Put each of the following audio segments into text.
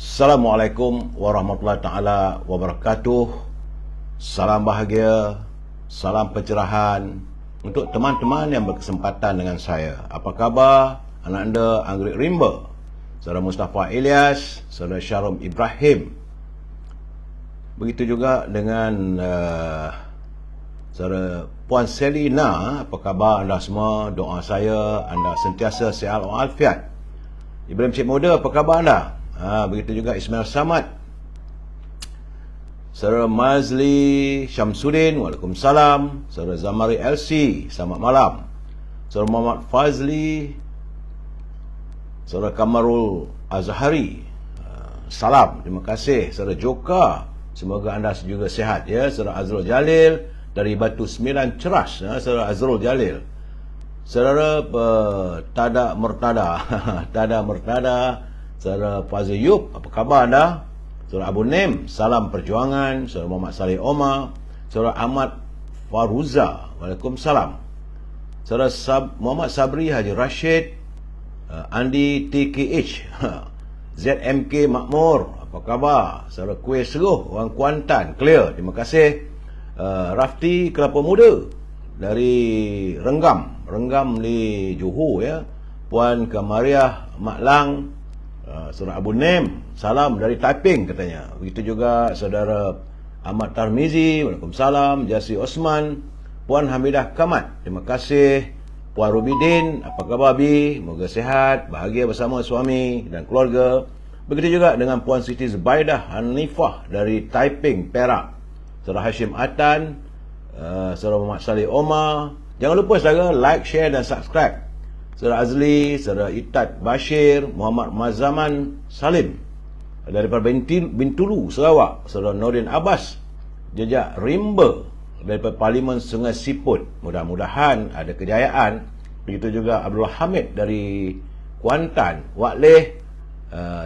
Assalamualaikum warahmatullahi taala wabarakatuh. Salam bahagia, salam pencerahan untuk teman-teman yang berkesempatan dengan saya. Apa khabar anak anda Anggrek Rimba, saudara Mustafa Ilyas, saudara Syarum Ibrahim. Begitu juga dengan saudara Puan Selina. Apa khabar anda semua? Doa saya anda sentiasa sihat walafiat. Ibrahim Cik Muda, apa khabar anda? Begitu juga Ismail Samad, saudara Mazli Syamsuddin, waalaikumsalam. Saudara Zamari LC, selamat malam. Saudara Muhammad Fazli, saudara Kamarul Azhari, salam, terima kasih. Saudara Joka, semoga anda juga sihat ya. Saudara Azrul Jalil dari Batu Sembilan Ceras, saudara Azrul Jalil. Saudara Tada Murtada Tada Murtada, saudara Fazil Yub, apa khabar anda? Saudara Abu Nem, salam perjuangan. Saudara Muhammad Saleh Omar, saudara Ahmad Faruza, waalaikumsalam. Saudara Muhammad Sabri Haji Rashid, Andi TKH, ZMK Makmur, apa khabar? Saudara Kuih Seruh, orang Kuantan, clear, terima kasih. Rafti Kelapa Muda dari Renggam di Johor ya. Puan Kamariah Maklang, saudara Abu Nem, salam dari Taiping katanya. Begitu juga saudara Ahmad Tarmizi, waalaikumsalam. Jasri Osman, Puan Hamidah Kamat, terima kasih. Puan Rubidin, apa khabar Bi? Moga sehat, bahagia bersama suami dan keluarga. Begitu juga dengan Puan Siti Zubaidah Hanifah dari Taiping, Perak. Saudara Hashim Atan, saudara Muhammad Saleh Omar. Jangan lupa saudara like, share dan subscribe. Saudara Azli, saudara Itat Bashir, Muhammad Mazaman Salim daripada Bintulu, Sarawak. Saudara Nordin Abbas, Jejak Rimba daripada Parlimen Sungai Siput. Mudah-mudahan ada kejayaan. Begitu juga Abdul Hamid dari Kuantan. Wak Leh,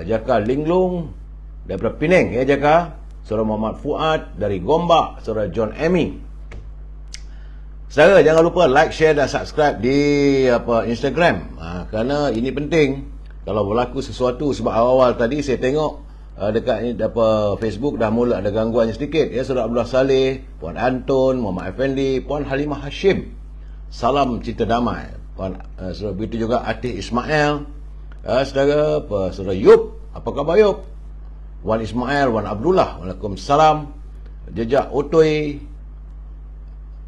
Jaka Linglung daripada Penang ya Jaka. Saudara Muhammad Fuad dari Gombak. Saudara John Amy. Saudara jangan lupa like, share dan subscribe di Instagram, kerana ini penting. Kalau berlaku sesuatu, sebab awal-awal tadi saya tengok dekat Facebook dah mula ada gangguannya sedikit ya. Saudara Abdullah Saleh, Puan Anton, Muhammad Effendi, Puan Halimah Hashim, salam cinta damai. Saudara begitu juga Atih Ismail, saudara Yub, apa khabar Yub? Wan Ismail, Wan Abdullah, waalaikumsalam. Jejak Otoi,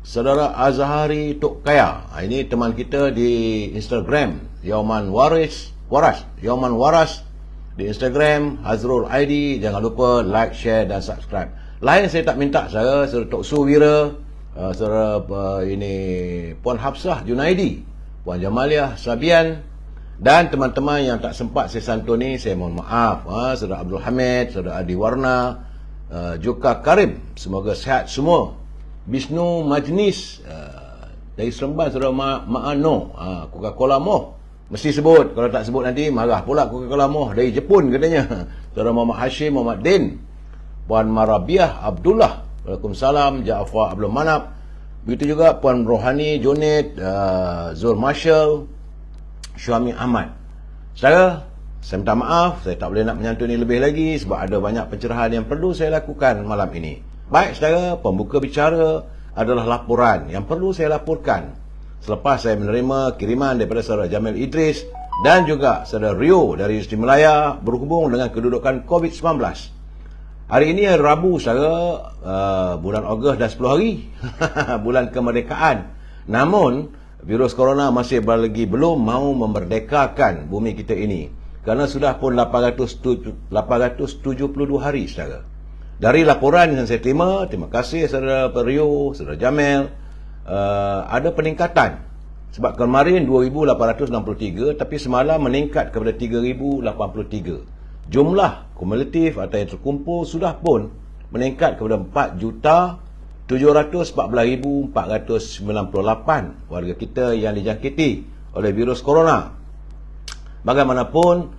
saudara Azhari Tok Kaya. Ini teman kita di Instagram, Yauman Waras di Instagram. Hazrul ID, jangan lupa like, share dan subscribe. Lain saya tak minta saudara Tok Suwira, saudara ini Puan Hafsah Junaidi, Puan Jamaliah Sabian, dan teman-teman yang tak sempat saya santuni, saya mohon maaf. Saudara Abdul Hamid, saudara Adi Warna, Joka Karim, semoga sihat semua. Bisnu Majnis dari Seremban, saudara Ma'ano, Coca-Cola Moh, mesti sebut. Kalau tak sebut nanti marah pula. Coca-Cola Moh dari Jepun katanya. Saudara Muhammad Hashim, Muhammad Din, Puan Marabiah Abdullah, waalaikumsalam. Jaafar Abdul Manap. Begitu juga Puan Rohani Jonet, Zul Marshall, Syuami Ahmad. Saudara, saya minta maaf, saya tak boleh nak menyantuni lebih lagi sebab ada banyak pencerahan yang perlu saya lakukan malam ini. Baik saudara, pembuka bicara adalah laporan yang perlu saya laporkan selepas saya menerima kiriman daripada saudara Jamil Idris dan juga saudara Rio dari Universiti Melaya berhubung dengan kedudukan COVID-19. Hari ini Rabu saudara, bulan Ogos dah 10 hari bulan kemerdekaan. Namun virus corona masih lagi belum mahu memerdekakan bumi kita ini, kerana sudah pun 872 hari saudara. Dari laporan yang saya terima kasih saudara Rio, saudara Jamil, ada peningkatan. Sebab kemarin 2,863, tapi semalam meningkat kepada 3,083. Jumlah kumulatif atau yang terkumpul sudah pun meningkat kepada 4,714,498 warga kita yang dijangkiti oleh virus corona. Bagaimanapun,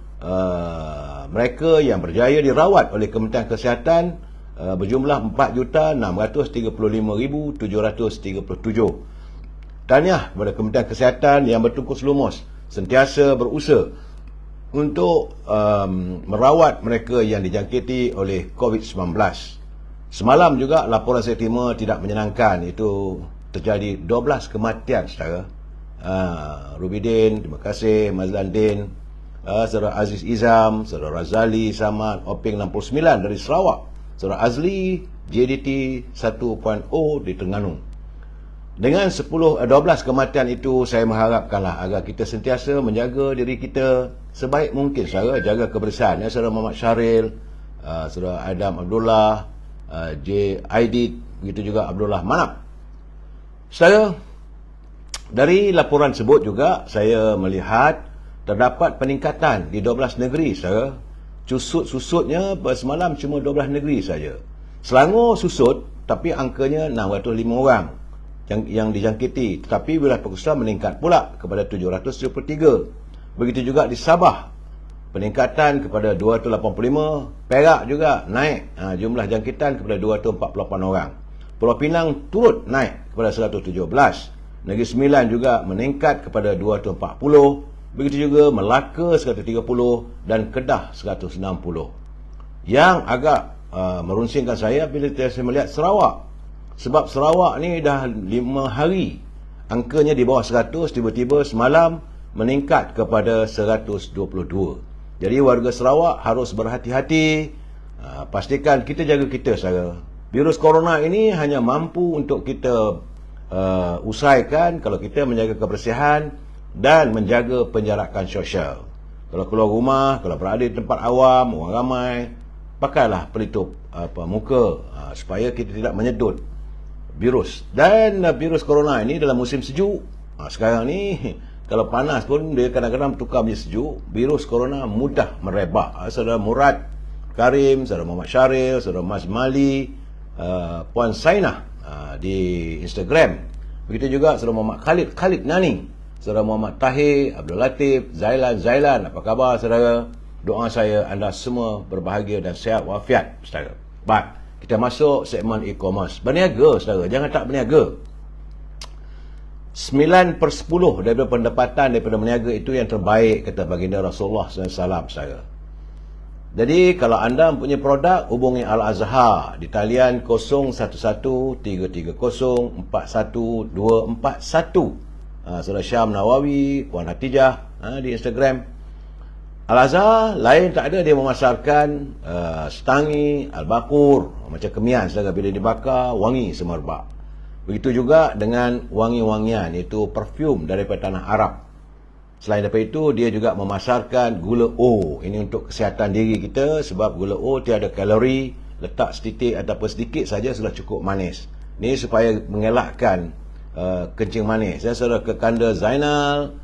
mereka yang berjaya dirawat oleh Kementerian Kesihatan berjumlah 4,635,737. Tahniah kepada Kementerian Kesihatan yang bertungkus lumus sentiasa berusaha untuk merawat mereka yang dijangkiti oleh COVID-19. Semalam juga laporan saya terima tidak menyenangkan, itu terjadi 12 kematian saudara. Rubidin, terima kasih, Mazlan Din, saudara Aziz Izam, saudara Razali Samad, Openg 69 dari Sarawak, saudara Azli JDT 1.0 di Terengganu. Dengan 12 kematian itu, saya mengharapkanlah agar kita sentiasa menjaga diri kita sebaik mungkin saudara, jaga kebersihan ya, saudara Muhammad Syaril, saudara Adam Abdullah, J. Aidit, begitu juga Abdullah Manap. Saudara, dari laporan tersebut juga saya melihat terdapat peningkatan di 12 negeri saudara. Susut-susutnya semalam cuma 12 negeri saja. Selangor susut tapi angkanya 605 orang yang dijangkiti, tetapi wilayah Pakistan meningkat pula kepada 773. Begitu juga di Sabah, peningkatan kepada 285. Perak juga naik jumlah jangkitan kepada 248 orang. Pulau Pinang turut naik kepada 117. Negeri Sembilan juga meningkat kepada 240. Begitu juga Melaka 130 dan Kedah 160. Yang agak merunsingkan saya bila saya melihat Sarawak. Sebab Sarawak ni dah 5 hari angkanya di bawah 100, tiba-tiba semalam meningkat kepada 122. Jadi warga Sarawak harus berhati-hati. Pastikan kita jaga kita saudara. Virus corona ini hanya mampu untuk kita usaikan kalau kita menjaga kebersihan dan menjaga penjarakan sosial. Kalau keluar rumah, kalau berada di tempat awam, orang ramai, pakailah pelitup muka supaya kita tidak menyedut virus. Dan virus corona ini dalam musim sejuk. Sekarang ni kalau panas pun dia kadang-kadang tukar menjadi sejuk. Virus corona mudah merebak. Saudara Murad Karim, saudara Muhammad Syaril, saudara Mas Mali, Puan Sainah di Instagram. Begitu juga saudara Muhammad Khalid Nani, saudara Muhammad Tahir, Abdul Latif, Zailan, apa khabar saudara? Doa saya anda semua berbahagia dan sihat wafiat saudara. Baik, kita masuk segmen e-commerce. Berniaga saudara, jangan tak berniaga. 9/10 daripada pendapatan daripada berniaga itu yang terbaik, kata baginda Rasulullah SAW saudara. Jadi kalau anda mempunyai produk, hubungi Al-Azhar di talian 011330412441. Saudara Syam Nawawi, Puan Hatijah di Instagram. Al-Azhar lain tak ada, dia memasarkan setangi, al-bakur, macam kemian saudara, bila dibakar wangi semerbak. Begitu juga dengan wangi-wangian, iaitu perfume daripada tanah Arab. Selain daripada itu, dia juga memasarkan gula O. Ini untuk kesihatan diri kita, sebab gula O tiada kalori, letak setitik ataupun sedikit saja sudah cukup manis. Ini supaya mengelakkan kencing manis. Saudara Kekanda Zainal,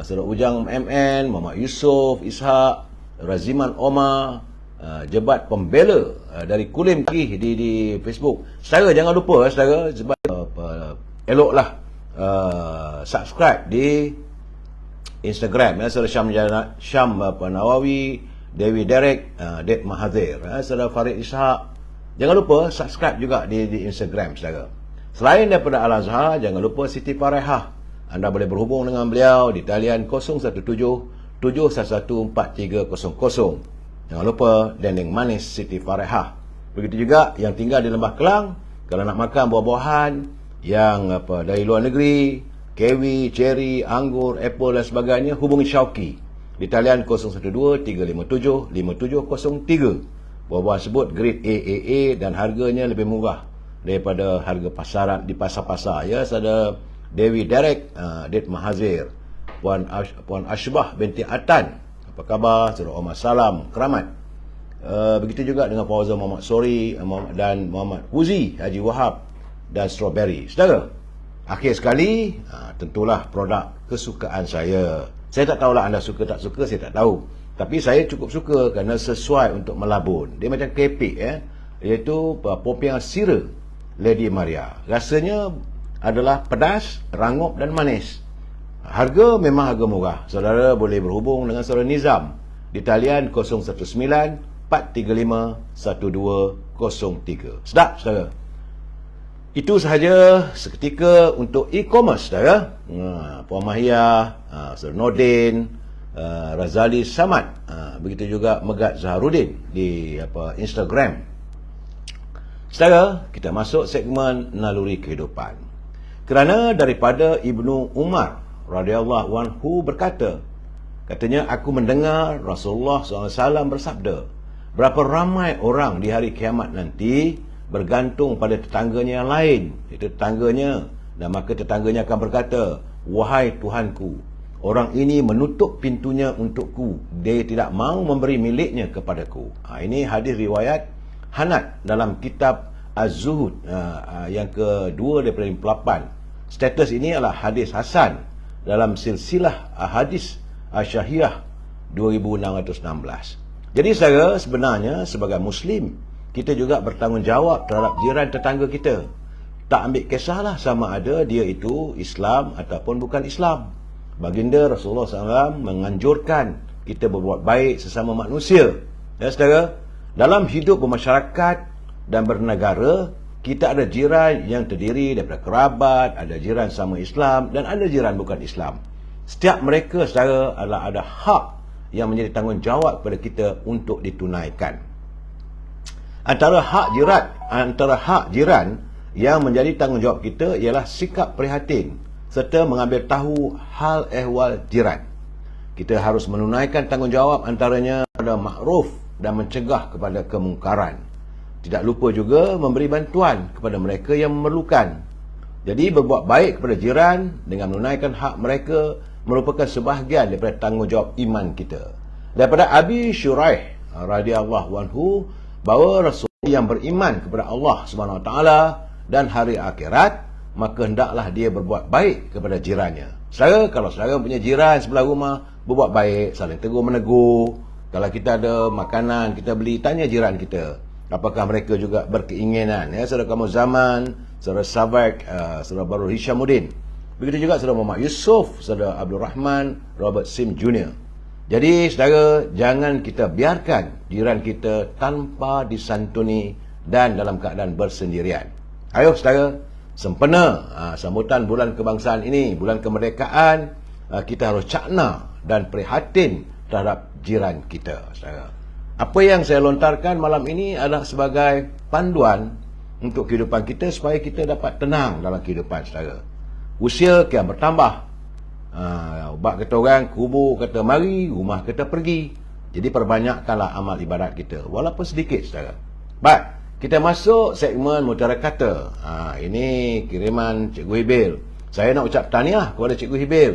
saudara Ujang MN, Muhammad Yusof, Ishak, Raziman Omar, Jebat Pembela dari Kulim Kih di Facebook. Saudara jangan lupa saudara, sebab eloklah subscribe di Instagram saudara Syam Nawawi, Dewi Derek, Dek Mahathir, saudara Farid Ishak. Jangan lupa subscribe juga di Instagram saudara. Selain daripada Al-Azhar, jangan lupa Siti Farehah. Anda boleh berhubung dengan beliau di talian 017-711-4300. Jangan lupa dendeng manis Siti Farehah. Begitu juga yang tinggal di Lembah Kelang, kalau nak makan buah-buahan yang dari luar negeri, kiwi, cherry, anggur, apple dan sebagainya, hubungi Syauqi di talian 012-357-5703. Buah-buahan sebut grade AAA dan harganya lebih murah daripada harga pasaran di pasar-pasar. Ya, ada Dewi Derek, Dek Mahazir, Puan Ashbah binti Atan, apa khabar? Saudara Omar Salam, Keramat. Begitu juga dengan Fawzan Muhammad Sori dan Muhammad Huzi Haji Wahab dan Strawberry. Saudara, akhir sekali, tentulah produk kesukaan saya. Saya tak tahulah anda suka tak suka, saya tak tahu. Tapi saya cukup suka kerana sesuai untuk melabun. Dia macam kepik iaitu popiah sira Lady Maria. Rasanya adalah pedas, rangup dan manis. Harga memang harga murah. Saudara boleh berhubung dengan saudara Nizam di talian 019-435-1203. Sedap saudara. Itu sahaja seketika untuk e-commerce saudara. Puan Mahia, saudara Nordin, Razali Samad, begitu juga Megat Zaharuddin di Instagram. Saudara, kita masuk segmen naluri kehidupan. Kerana daripada Ibnu Umar radhiyallahu anhu katanya, aku mendengar Rasulullah SAW bersabda, berapa ramai orang di hari kiamat nanti bergantung pada tetangganya yang lain, itu tetangganya, dan maka tetangganya akan berkata, wahai Tuhanku, orang ini menutup pintunya untukku, dia tidak mahu memberi miliknya kepadaku. Ini hadis riwayat Hanad dalam kitab Az-Zuhud yang kedua daripada 58. Status ini adalah hadis Hasan dalam silsilah hadis Asyahiyah 2616. Jadi saya sebenarnya sebagai Muslim, kita juga bertanggungjawab terhadap jiran tetangga kita. Tak ambil kisahlah sama ada dia itu Islam ataupun bukan Islam. Baginda Rasulullah SAW menganjurkan kita berbuat baik sesama manusia. Ya saudara, dalam hidup bermasyarakat dan bernegara, kita ada jiran yang terdiri daripada kerabat, ada jiran sama Islam dan ada jiran bukan Islam. Setiap mereka saudara adalah ada hak yang menjadi tanggungjawab kepada kita untuk ditunaikan. Antara hak jiran yang menjadi tanggungjawab kita ialah sikap prihatin serta mengambil tahu hal ehwal jiran. Kita harus menunaikan tanggungjawab antaranya pada makruf dan mencegah kepada kemungkaran. Tidak lupa juga memberi bantuan kepada mereka yang memerlukan. Jadi berbuat baik kepada jiran dengan menunaikan hak mereka merupakan sebahagian daripada tanggungjawab iman kita. Daripada Abi Shuraih radhiyallahu anhu bahawa Rasul yang beriman kepada Allah Subhanahu Wa Taala dan hari akhirat, maka hendaklah dia berbuat baik kepada jirannya. Kalau saudara punya jiran sebelah rumah, berbuat baik, saling tegur menegur. Kalau kita ada makanan kita beli, tanya jiran kita apakah mereka juga berkeinginan. Ya, saudara kamu Zaman, saudara Sabak, saudara Baru Hishamuddin. Begitu juga saudara Muhammad Yusuf, saudara Abdul Rahman, Robert Sim Jr. Jadi saudara, jangan kita biarkan jiran kita tanpa disantuni dan dalam keadaan bersendirian. Ayo saudara, sempena sambutan bulan kebangsaan ini, bulan kemerdekaan, kita harus cakna dan prihatin terhadap jiran kita, saudara. Apa yang saya lontarkan malam ini adalah sebagai panduan untuk kehidupan kita supaya kita dapat tenang dalam kehidupan, saudara. Usia kian bertambah. Bak kata orang, kubur kata mari, rumah kata pergi. Jadi perbanyakkanlah amal ibadat kita, walaupun sedikit, saudara. Baik, kita masuk segmen mutiara kata. Ini kiriman Cikgu Hibil. Saya nak ucap tahniah kepada Cikgu Hibil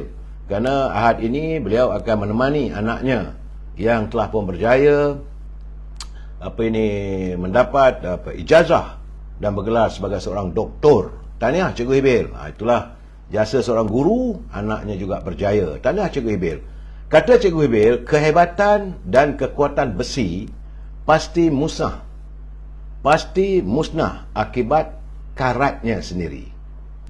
kerana Ahad ini beliau akan menemani anaknya yang telah pun berjaya mendapat ijazah dan bergelar sebagai seorang doktor. Tahniah Cikgu Hibil. Itulah jasa seorang guru, anaknya juga berjaya. Tahniah Cikgu Hibil. Kata Cikgu Hibil, kehebatan dan kekuatan besi pasti musnah akibat karatnya sendiri.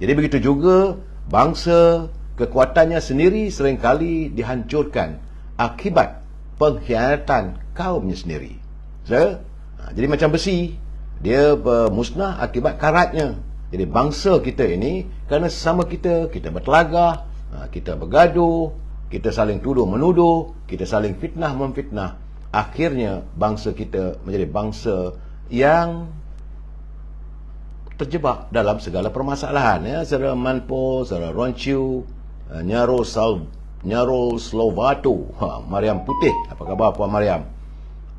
Jadi begitu juga bangsa, kekuatannya sendiri seringkali dihancurkan akibat pengkhianatan kaumnya sendiri. Jadi macam besi, dia musnah akibat karatnya. Jadi bangsa kita ini, kerana sesama kita bertelagah, kita bergaduh, kita saling tuduh menuduh, kita saling fitnah memfitnah, akhirnya bangsa kita menjadi bangsa yang terjebak dalam segala permasalahan. Ya, saudara Manpo, saudara Ronciu, Nyarol Slovato, Mariam Putih. Apa khabar Puan Mariam?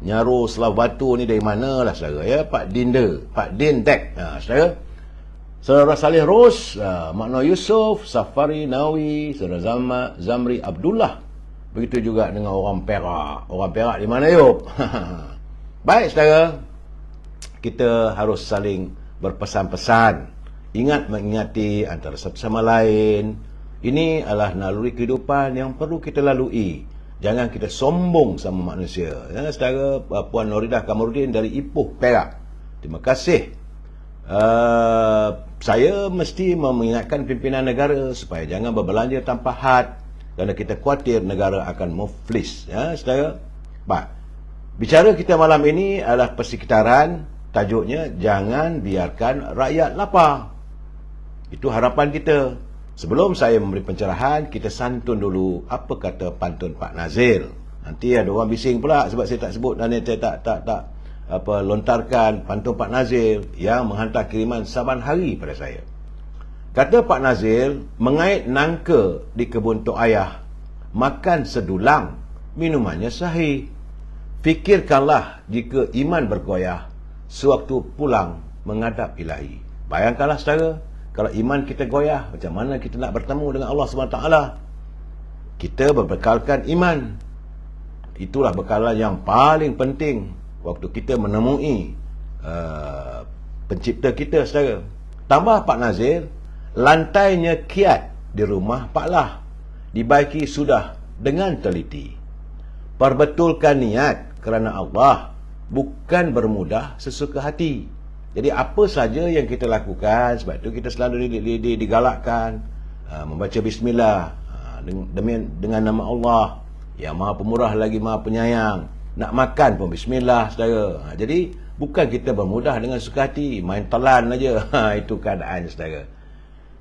Nyarol Slovato ni dari mana lah, saudara? Ya, Pak Din Dek. Saudara, saudara Salih Ros, Makno Yusof, Safari Nawi, saudara Zamri Abdullah. Begitu juga dengan orang Perak. Orang Perak di mana, Yop? Baik, saudara, kita harus saling berpesan-pesan, ingat mengingati antara satu sama lain. Ini adalah naluri kehidupan yang perlu kita lalui. Jangan kita sombong sama manusia. Ya, saudara Puan Noridah Kamarudin dari Ipoh, Perak, terima kasih. Saya mesti mengingatkan pimpinan negara supaya jangan berbelanja tanpa had, kerana kita khawatir negara akan muflis. Ya, saudara. Baik, bicara kita malam ini adalah persekitaran. Tajuknya, jangan biarkan rakyat lapar. Itu harapan kita. Sebelum saya memberi pencerahan, kita santun dulu apa kata pantun Pak Nazil. Nanti ada orang bising pula sebab saya tak sebut dan saya tak lontarkan pantun Pak Nazil yang menghantar kiriman saban hari pada saya. Kata Pak Nazil, mengait nangka di kebun tok ayah, makan sedulang, minumannya sahih. Fikirkanlah jika iman bergoyah, sewaktu pulang menghadap ilahi. Bayangkanlah saudara, kalau iman kita goyah, macam mana kita nak bertemu dengan Allah SWT? Kita berbekalkan iman. Itulah bekalan yang paling penting waktu kita menemui pencipta kita, saudara. Tambah Pak Nazir, lantainya kiat di rumah Pak Lah, dibaiki sudah dengan teliti. Perbetulkan niat kerana Allah, bukan bermudah sesuka hati. Jadi apa saja yang kita lakukan, sebab itu kita selalu digalakkan membaca bismillah dengan nama Allah yang Maha Pemurah lagi Maha Penyayang. Nak makan pun bismillah, saudara. Jadi bukan kita bermudah dengan suka hati, main telan aja. Itu keadaan, saudara.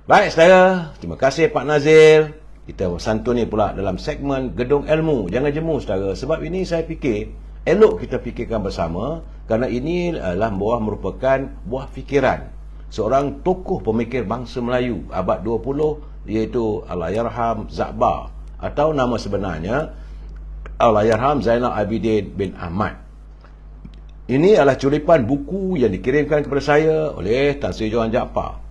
Baik, saudara, terima kasih Pak Nazil. Kita santuni pula dalam segmen Gedung Ilmu. Jangan jemu, saudara, sebab ini saya fikir elok kita fikirkan bersama, kerana ini adalah merupakan buah fikiran seorang tokoh pemikir bangsa Melayu abad 20, iaitu Allahyarham Za'bar, atau nama sebenarnya Allahyarham Zainal Abidin bin Ahmad. Ini adalah curipan buku yang dikirimkan kepada saya oleh Tan Sri Johan Jaafar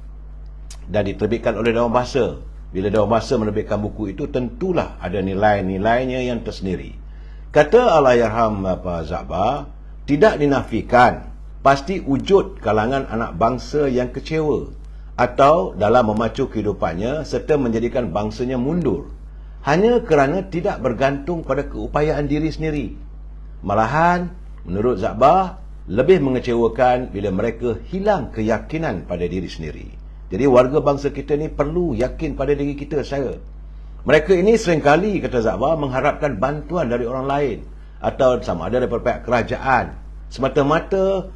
dan diterbitkan oleh Dewan Bahasa. Bila Dewan Bahasa menerbitkan buku itu, tentulah ada nilai-nilainya yang tersendiri. Kata Allahyarham Za'bar, tidak dinafikan pasti wujud kalangan anak bangsa yang kecewa atau dalam memacu kehidupannya serta menjadikan bangsanya mundur hanya kerana tidak bergantung pada keupayaan diri sendiri. Malahan, menurut Za'bar, lebih mengecewakan bila mereka hilang keyakinan pada diri sendiri. Jadi warga bangsa kita ni perlu yakin pada diri kita, saya. Mereka ini seringkali, kata Za'bar, mengharapkan bantuan dari orang lain atau sama ada daripada pihak kerajaan, semata-mata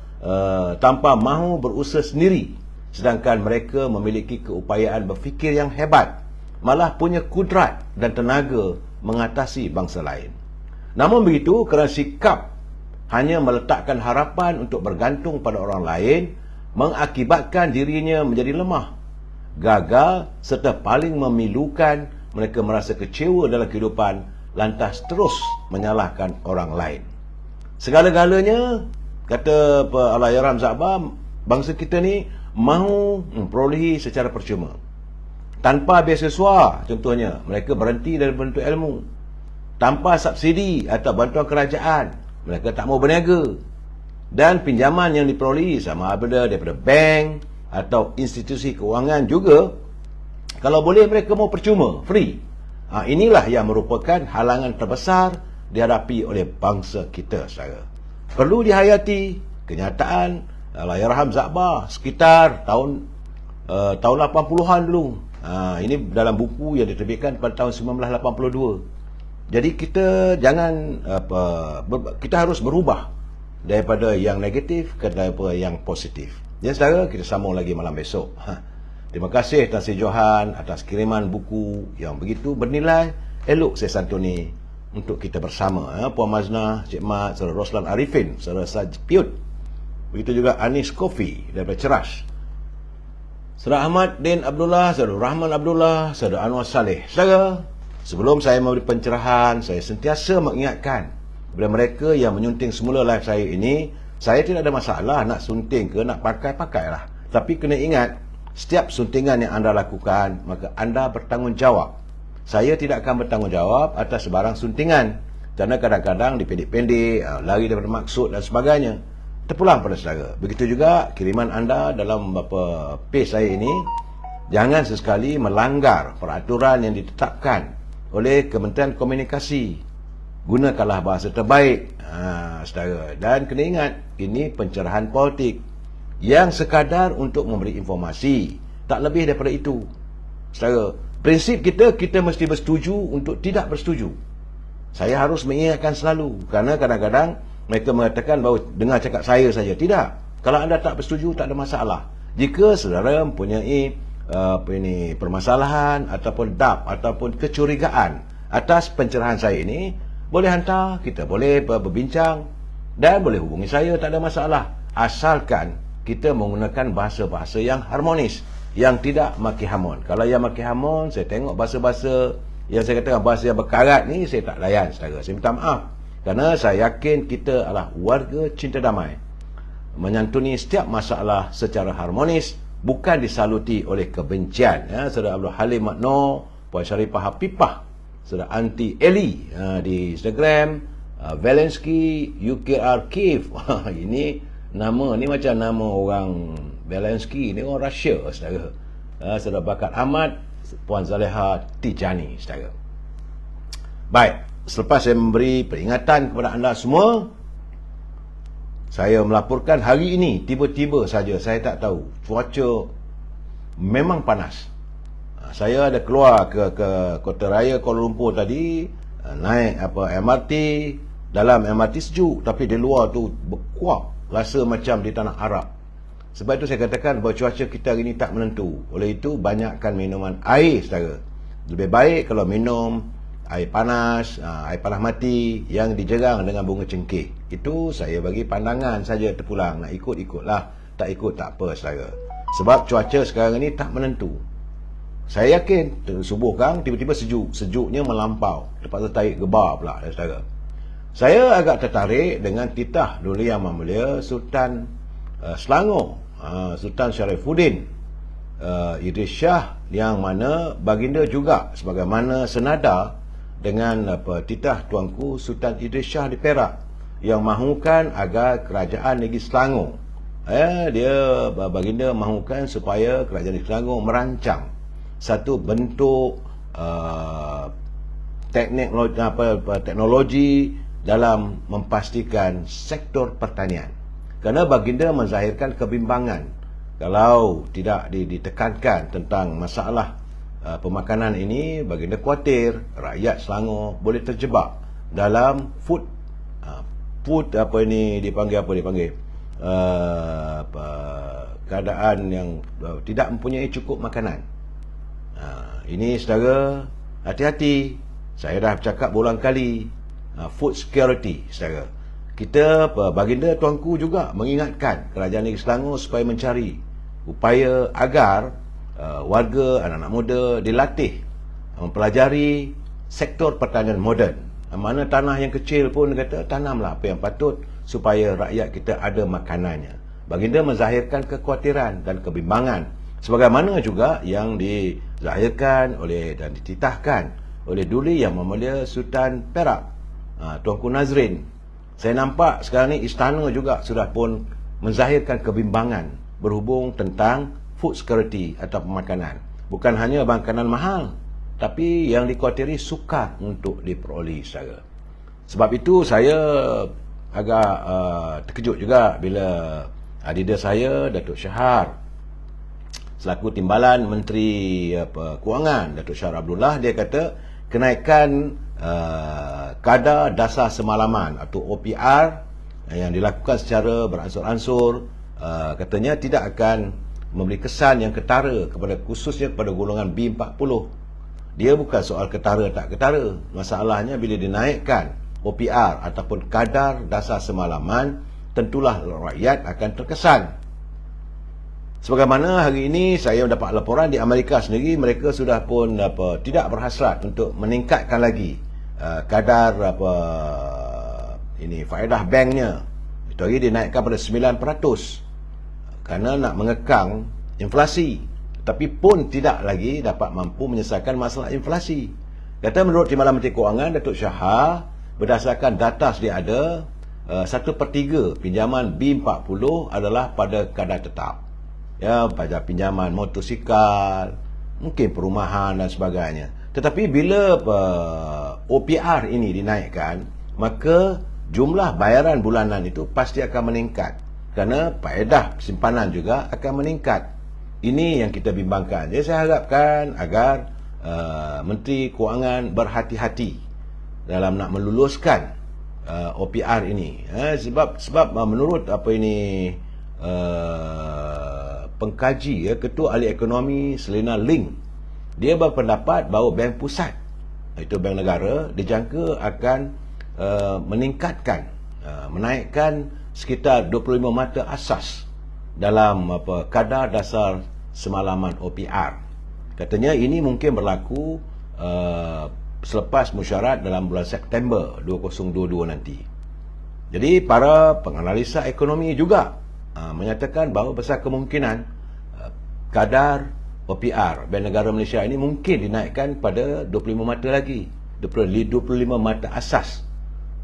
tanpa mahu berusaha sendiri. Sedangkan mereka memiliki keupayaan berfikir yang hebat, malah punya kudrat dan tenaga mengatasi bangsa lain. Namun begitu, kerana sikap hanya meletakkan harapan untuk bergantung pada orang lain, mengakibatkan dirinya menjadi lemah, gagal serta paling memilukan. Mereka merasa kecewa dalam kehidupan, lantas terus menyalahkan orang lain. Segala-galanya, kata Allahyarham Za'bar, bangsa kita ni mahu memperolehi secara percuma. Tanpa beasiswa, contohnya, mereka berhenti dari bentuk ilmu. Tanpa subsidi atau bantuan kerajaan, mereka tak mau berniaga. Dan pinjaman yang diperolehi sama ada daripada bank atau institusi keuangan juga, kalau boleh mereka mau percuma, free. Inilah yang merupakan halangan terbesar dihadapi oleh bangsa kita, saudara. Perlu dihayati kenyataan Allahyarham Za'bar sekitar tahun 80-an dulu. Ini dalam buku yang diterbitkan pada tahun 1982. Jadi kita jangan kita harus berubah daripada yang negatif ke daripada yang positif. Ya, saudara, kita sambung lagi malam besok. Terima kasih Tan Sri Johan atas kiriman buku yang begitu bernilai. Elok saya santuni untuk kita bersama. Puan Maznah, Cik Mat, Saudara Roslan Arifin, Saudara Saj Piut. Begitu juga Anis Kofi daripada Ceras. Saudara Ahmad Din Abdullah, Saudara Rahman Abdullah, Saudara Anwar Saleh. Saudara, sebelum saya memberi pencerahan, saya sentiasa mengingatkan kepada mereka yang menyunting semula live saya ini, saya tidak ada masalah nak sunting ke, nak pakailah. Tapi kena ingat, setiap suntingan yang anda lakukan, maka anda bertanggungjawab. Saya tidak akan bertanggungjawab atas sebarang suntingan, kerana kadang-kadang dipendek-pendek, lari daripada maksud dan sebagainya. Terpulang pada saudara. Begitu juga kiriman anda dalam page saya ini, jangan sesekali melanggar peraturan yang ditetapkan oleh Kementerian Komunikasi. Gunakanlah bahasa terbaik, saudara. Dan kena ingat, ini pencerahan politik yang sekadar untuk memberi informasi, tak lebih daripada itu, saudara. Prinsip kita mesti bersetuju untuk tidak bersetuju. Saya harus mengingatkan selalu, kerana kadang-kadang mereka mengatakan bahawa dengar cakap saya saja. Tidak. Kalau anda tak bersetuju, tak ada masalah. Jika saudara mempunyai permasalahan ataupun dap ataupun kecurigaan atas pencerahan saya ini, boleh hantar, kita boleh berbincang dan boleh hubungi saya, tak ada masalah, asalkan kita menggunakan bahasa-bahasa yang harmonis, yang tidak maki hamun. Kalau yang maki hamun, saya tengok bahasa-bahasa yang saya katakan bahasa yang berkarat ni, saya tak layan saudara. Saya minta maaf, kerana saya yakin kita adalah warga cinta damai, menyantuni setiap masalah secara harmonis, bukan disaluti oleh kebencian. Saudara Abdul Halim Makno, Puan Sharifah Hapipah, saudara Aunty Eli di Instagram, Valensky UKR Kiev. Ini nama ni macam nama orang Valensky, ni orang Russia saudara. Saudara Bakat Ahmad, Puan Zaleha Tijani saudara. Baik, selepas saya memberi peringatan kepada anda semua, saya melaporkan hari ini tiba-tiba saja, saya tak tahu, cuaca memang panas. Saya ada keluar ke Kota Raya Kuala Lumpur tadi, naik MRT. Dalam MRT sejuk, tapi di luar tu berkuap, rasa macam di tanah Arab. Sebab itu saya katakan bahawa cuaca kita hari ini tak menentu. Oleh itu, banyakkan minuman air saudara. Lebih baik kalau minum air panas mati yang dijerang dengan bunga cengkeh. Itu saya bagi pandangan saja terpulang. Nak ikut, ikutlah. Tak ikut, tak apa saudara. Sebab cuaca sekarang ini tak menentu. Saya yakin subuh kan tiba-tiba sejuk. Sejuknya melampau. Terpaksa tarik gebar pula saudara. Saya agak tertarik dengan titah Duli Yang Mulia Sultan Selangor, Sultan Sharifuddin Idris Shah, yang mana baginda juga sebagaimana senada dengan titah tuanku Sultan Idris Shah di Perak, yang mahukan agar kerajaan negeri Selangor, dia baginda mahukan supaya kerajaan negeri Selangor merancang satu bentuk teknologi dalam memastikan sektor pertanian. Kerana baginda menzahirkan kebimbangan kalau tidak ditekankan tentang masalah pemakanan ini. Baginda khawatir rakyat Selangor boleh terjebak dalam food keadaan yang tidak mempunyai cukup makanan. Ini saudara, hati-hati. Saya dah bercakap berulang kali, food security saudara. Kita, baginda tuanku juga mengingatkan kerajaan negeri Selangor supaya mencari upaya agar warga, anak-anak muda dilatih mempelajari sektor pertanian moden. Mana tanah yang kecil pun kata tanamlah apa yang patut supaya rakyat kita ada makanannya. Baginda menzahirkan kekhawatiran dan kebimbangan, sebagaimana juga yang dizahirkan oleh dan dititahkan oleh Duli Yang Mulia Sultan Perak, Tuanku Nazrin. Saya nampak sekarang ni istana juga sudah pun menzahirkan kebimbangan berhubung tentang food security atau pemakanan. Bukan hanya makanan mahal, tapi yang dikhawatiri sukar untuk diperoleh saudara. Sebab itu saya agak terkejut juga bila adida saya, Datuk Syahar, selaku Timbalan Menteri Kewangan, Datuk Syahar Abdullah, dia kata kenaikan kadar dasar semalaman atau OPR yang dilakukan secara beransur-ansur, katanya tidak akan memberi kesan yang ketara kepada, khususnya kepada golongan B40. Dia bukan soal ketara tak ketara. Masalahnya bila dinaikkan OPR ataupun kadar dasar semalaman, tentulah rakyat akan terkesan. Sebagaimana hari ini saya mendapat laporan di Amerika sendiri, mereka sudah pun tidak berhasrat untuk meningkatkan lagi kadar faedah banknya. Itu hari dinaikkan pada 9% kerana nak mengekang inflasi, tapi pun tidak lagi dapat mampu menyelesaikan masalah inflasi. Kata menurut Timbalan Menteri Kewangan Datuk Syahar, berdasarkan data sedia ada, 1/3 pinjaman B40 adalah pada kadar tetap. Ya, pada pinjaman motosikal, mungkin perumahan dan sebagainya. Tetapi bila OPR ini dinaikkan, maka jumlah bayaran bulanan itu pasti akan meningkat, kerana faedah simpanan juga akan meningkat. Ini yang kita bimbangkan. Jadi saya harapkan agar Menteri Kewangan berhati-hati dalam nak meluluskan OPR ini. Sebab menurut pengkaji, Ketua Ahli Ekonomi Selina Ling, dia berpendapat bahawa Bank Pusat, iaitu Bank Negara, dijangka akan meningkatkan, menaikkan sekitar 25 mata asas dalam kadar dasar semalaman OPR. Katanya ini mungkin berlaku selepas mesyuarat dalam bulan September 2022 nanti. Jadi para penganalisa ekonomi juga menyatakan bahawa besar kemungkinan kadar OPR Bank Negara Malaysia ini mungkin dinaikkan pada 25 mata lagi, 25 mata asas.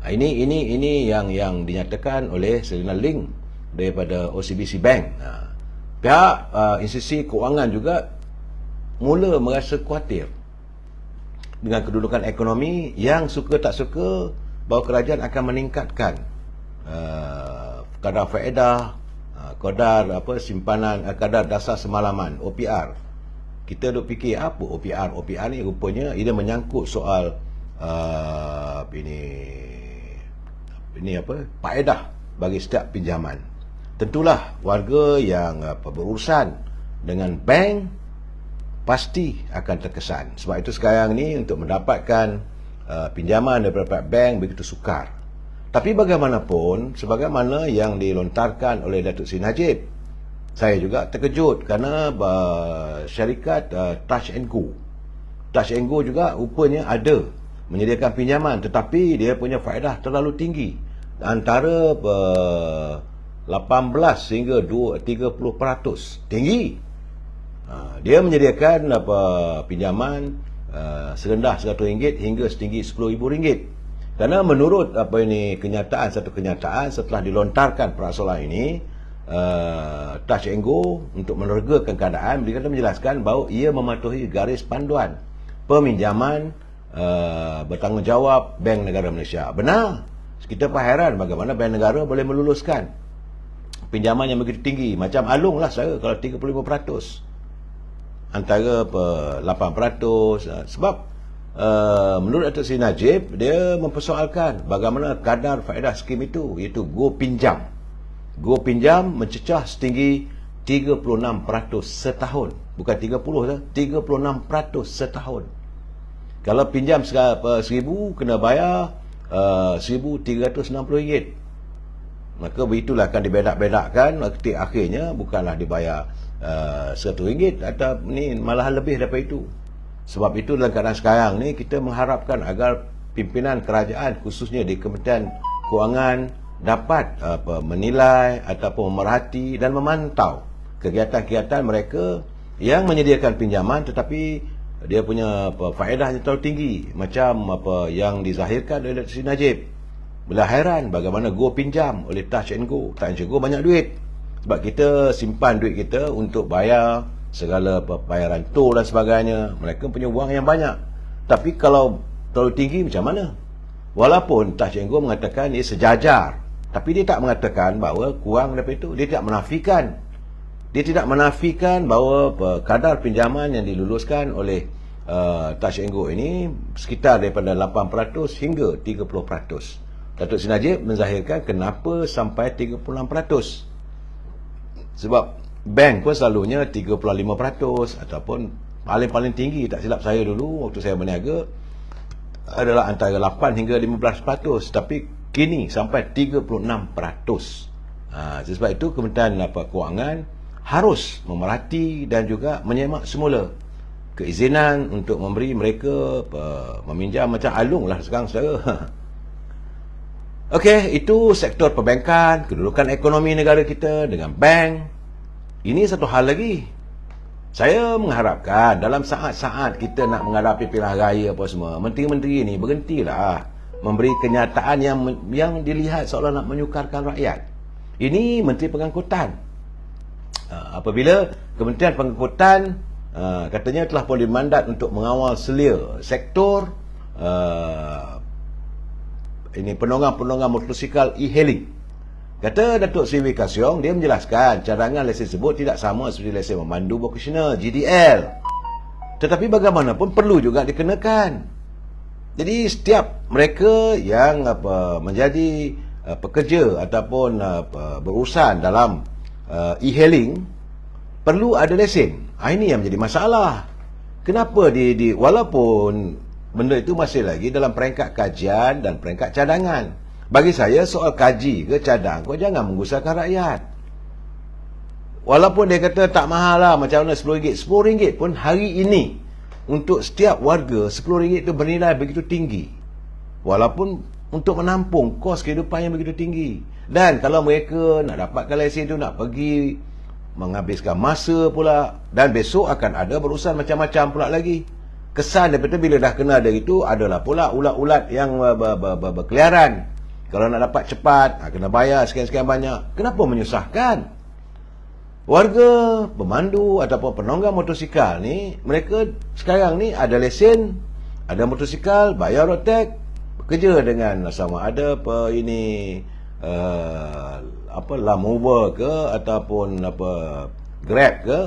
Ini yang dinyatakan oleh Selina Ling daripada OCBC Bank. Pihak institusi kewangan juga mula merasa khawatir dengan kedudukan ekonomi yang suka tak suka bahawa kerajaan akan meningkatkan kadar faedah, kadar simpanan, kadar dasar semalaman OPR. Kita duk fikir apa OPR? OPR ni rupanya ia menyangkut soal faedah bagi setiap pinjaman. Tentulah warga yang berurusan dengan bank pasti akan terkesan. Sebab itu sekarang ni untuk mendapatkan pinjaman daripada bank begitu sukar. Tapi bagaimanapun, sebagaimana yang dilontarkan oleh Datuk Seri Najib, saya juga terkejut kerana syarikat Touch and Go juga rupanya ada menyediakan pinjaman, tetapi dia punya faedah terlalu tinggi, antara 18 hingga 30%. Tinggi. Dia menyediakan pinjaman serendah RM100 hingga setinggi RM10,000. Kerana menurut satu kenyataan setelah dilontarkan persoalan ini, Touch and Go untuk menergakan keadaan, dia menjelaskan bahawa ia mematuhi garis panduan peminjaman bertanggungjawab Bank Negara Malaysia. Benar. Kita pun heran bagaimana Bank Negara boleh meluluskan pinjaman yang begitu tinggi. Macam Alung lah saya kalau 35%, antara 8%. Sebab menurut Datuk Seri Najib, dia mempersoalkan bagaimana kadar faedah skim itu, iaitu Go Pinjam. Go Pinjam mencecah setinggi 36% setahun. Bukan 30 36% setahun. Kalau pinjam RM1,000 kena bayar RM1,360. Maka begitulah akan dibedak-bedakkan. Akhirnya bukanlah dibayar RM100 atau ni malahan lebih daripada itu. Sebab itu dalam keadaan sekarang ni kita mengharapkan agar pimpinan kerajaan khususnya di Kementerian Kewangan dapat menilai ataupun memerhati dan memantau kegiatan-kegiatan mereka yang menyediakan pinjaman tetapi dia punya faedahnya terlalu tinggi, macam yang dizahirkan oleh Datuk Seri Najib. Bila heran bagaimana Go Pinjam oleh Touch and Go. Touch and Go banyak duit, sebab kita simpan duit kita untuk bayar segala bayaran tol dan sebagainya. Mereka punya wang yang banyak. Tapi kalau terlalu tinggi macam mana? Walaupun Touch and Go mengatakan ia sejajar, tapi dia tak mengatakan bahawa kurang daripada itu. Dia tidak menafikan bahawa kadar pinjaman yang diluluskan oleh Touch and Go ini sekitar daripada 8% hingga 30%. Datuk Seri Najib menzahirkan kenapa sampai 36%. Sebab bank pun selalunya 35% ataupun paling tinggi, tak silap saya dulu waktu saya berniaga, adalah antara 8 hingga 15%, tapi kini sampai 36%. Sebab itu Kementerian Kewangan harus memerhati dan juga menyemak semula keizinan untuk memberi mereka meminjam macam Alung lah sekarang saudara. Okey, itu sektor perbankan, kedudukan ekonomi negara kita dengan bank. Ini satu hal lagi. Saya mengharapkan dalam saat-saat kita nak menghadapi pilihan raya apa semua, menteri-menteri ini berhentilah memberi kenyataan yang dilihat seolah nak menyukarkan rakyat. Ini Menteri Pengangkutan. Apabila Kementerian Pengangkutan katanya telah pun dimandat untuk mengawal selia sektor ini penunggang motosikal e-hailing. Kata Datuk Seri Wee Ka Siong, dia menjelaskan cadangan lesen tersebut tidak sama seperti lesen memandu vocational GDL. Tetapi bagaimanapun perlu juga dikenakan. Jadi setiap mereka yang menjadi pekerja ataupun berurusan dalam e-hailing perlu ada lesen. Ini yang menjadi masalah. Kenapa walaupun benda itu masih lagi dalam peringkat kajian dan peringkat cadangan. Bagi saya soal kaji ke cadang, kau jangan menggusarkan rakyat. Walaupun dia kata tak mahal lah, macam mana RM10. RM10 pun hari ini untuk setiap warga RM10 itu bernilai begitu tinggi. Walaupun untuk menampung kos kehidupan yang begitu tinggi. Dan kalau mereka nak dapatkan lesen itu, nak pergi menghabiskan masa pula, dan besok akan ada berurusan macam-macam pula lagi. Kesan daripada bila dah kena ada itu adalah pula ulat-ulat yang berkeliaran. Kalau nak dapat cepat, kena bayar sekian-sekian banyak. Kenapa menyusahkan? Warga pemandu ataupun penunggang motosikal ni, mereka sekarang ni ada lesen, ada motosikal, bayar road tax, bekerja dengan sama ada Land Rover ke ataupun Grab ke,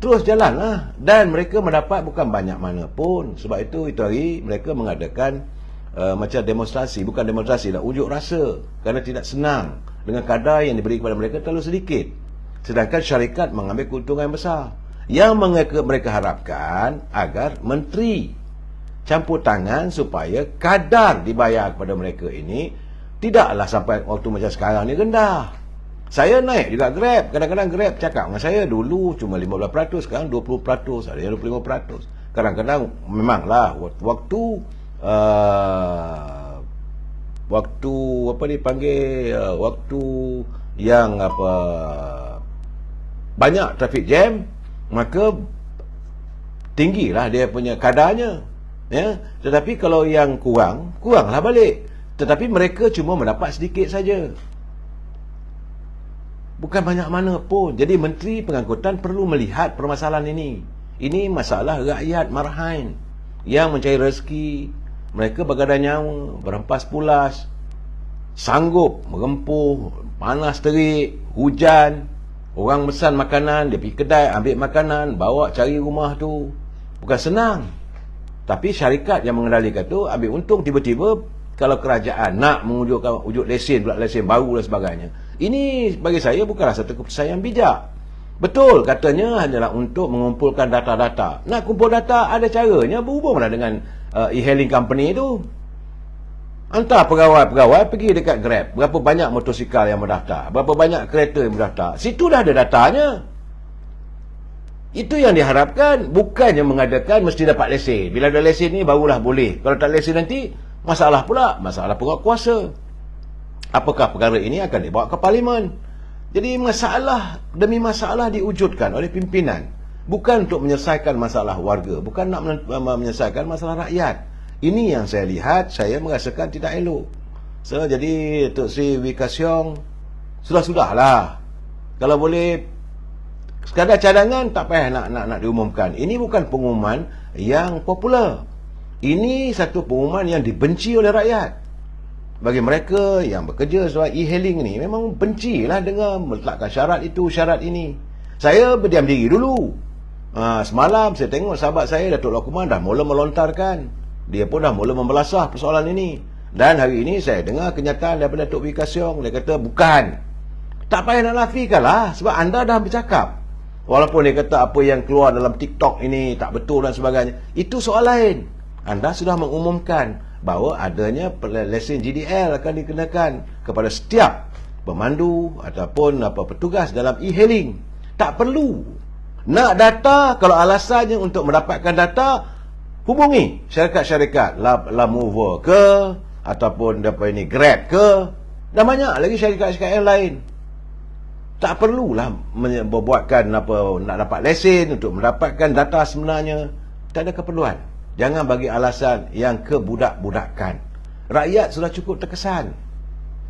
terus jalanlah, dan mereka mendapat bukan banyak mana pun. Sebab itu hari mereka mengadakan macam demonstrasi, bukan demonstrasi lah, unjuk rasa, kerana tidak senang dengan kadar yang diberi kepada mereka terlalu sedikit, sedangkan syarikat mengambil keuntungan yang besar. Yang mereka harapkan agar menteri campur tangan supaya kadar dibayar kepada mereka ini tidaklah sampai waktu macam sekarang ni rendah. Saya naik juga Grab. Kadang-kadang Grab cakap dengan saya, dulu cuma 15%, sekarang 20%, ada yang 25%. Kadang-kadang memanglah waktu waktu yang banyak traffic jam, maka tinggilah dia punya kadarnya, ya. Tetapi kalau yang kuranglah balik. Tetapi mereka cuma mendapat sedikit saja, bukan banyak mana pun. Jadi menteri pengangkutan perlu melihat permasalahan ini. Ini masalah rakyat marahan yang mencari rezeki. Mereka bergadang nyawa, berempas pulas, sanggup merempuh panas terik, hujan. Orang pesan makanan, dia pergi kedai ambil makanan, bawa cari rumah tu. Bukan senang. Tapi syarikat yang mengendalikan tu ambil untung. Tiba-tiba kalau kerajaan nak wujud lesen pula, lesen baru dan sebagainya. Ini bagi saya bukanlah satu keputusan yang bijak. Betul, katanya hanyalah untuk mengumpulkan data-data. Nak kumpul data, ada caranya, berhubunglah dengan e-hailing company itu. Hantar pegawai-pegawai pergi dekat Grab, berapa banyak motosikal yang mendaftar, berapa banyak kereta yang mendaftar. Situ dah ada datanya. Itu yang diharapkan, bukannya mengadakan mesti dapat lesen. Bila ada lesen ni barulah boleh. Kalau tak lesen nanti, masalah pula, masalah penguatkuasa. Apakah perkara ini akan dibawa ke parlimen? Jadi masalah demi masalah diwujudkan oleh pimpinan, bukan untuk menyelesaikan masalah warga, bukan nak menyelesaikan masalah rakyat. Ini yang saya lihat, saya merasakan tidak elok. Jadi Tok Sri Wee Ka Siong, sudah-sudahlah. Kalau boleh sekadar cadangan, tak payah nak diumumkan. Ini bukan pengumuman yang popular. Ini satu pengumuman yang dibenci oleh rakyat. Bagi mereka yang bekerja sebagai e-hailing ni, memang bencilah dengar meletakkan syarat itu, syarat ini. Saya berdiam diri dulu. Semalam saya tengok sahabat saya, Datuk Lokman, dah mula melontarkan. Dia pun dah mula membelasah persoalan ini. Dan hari ini saya dengar kenyataan daripada Datuk Wee Ka Siong. Dia kata bukan. Tak payah nak nafikan lah, sebab anda dah bercakap. Walaupun dia kata apa yang keluar dalam TikTok ini tak betul dan sebagainya, itu soal lain. Anda sudah mengumumkan bahawa adanya lesen GDL akan dikenakan kepada setiap pemandu ataupun petugas dalam e-hailing. Tak perlu nak data. Kalau alasannya untuk mendapatkan data, hubungi syarikat-syarikat Land Rover ke ataupun Grab ke, dan banyak lagi syarikat-syarikat yang lain. Tak perlulah membuatkan nak dapat lesen untuk mendapatkan data sebenarnya. Tak ada keperluan. Jangan bagi alasan yang kebudak-budakan. Rakyat sudah cukup terkesan.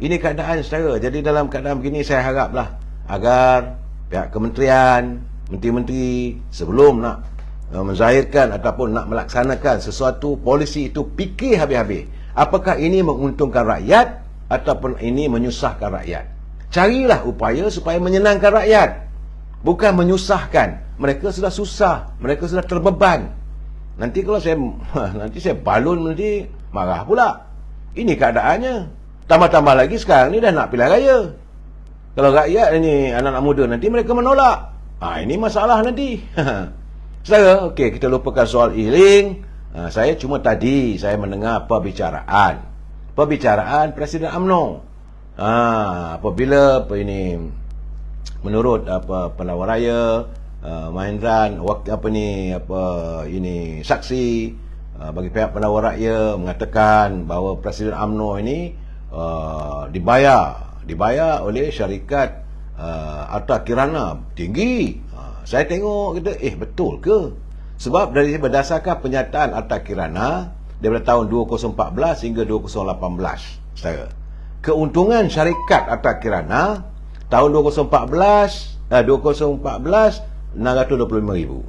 Ini keadaan saudara. Jadi dalam keadaan begini, saya haraplah agar pihak kementerian, menteri-menteri sebelum nak menzahirkan ataupun nak melaksanakan sesuatu polisi itu, fikir habis-habis. Apakah ini menguntungkan rakyat ataupun ini menyusahkan rakyat? Carilah upaya supaya menyenangkan rakyat, bukan menyusahkan. Mereka sudah susah, mereka sudah terbeban. Nanti kalau saya balun, nanti marah pula. Ini keadaannya. Tambah-tambah lagi sekarang ni dah nak pilihan raya. Kalau rakyat ini anak-anak muda, nanti mereka menolak. Ini masalah nanti. Saudara, okey, kita lupakan soal e-link. Saya cuma tadi saya mendengar perbicaraan Presiden UMNO. Apabila menurut Penawaraya Mahendran saksi bagi pihak Penawaraya mengatakan bahawa Presiden UMNO ini dibayar oleh syarikat Arta Kirana tinggi. Saya tengok kita, betul ke? Sebab berdasarkan penyataan Arta Kirana daripada tahun 2014 hingga 2018, saudara, keuntungan syarikat Arta Kirana tahun 2014 625,000.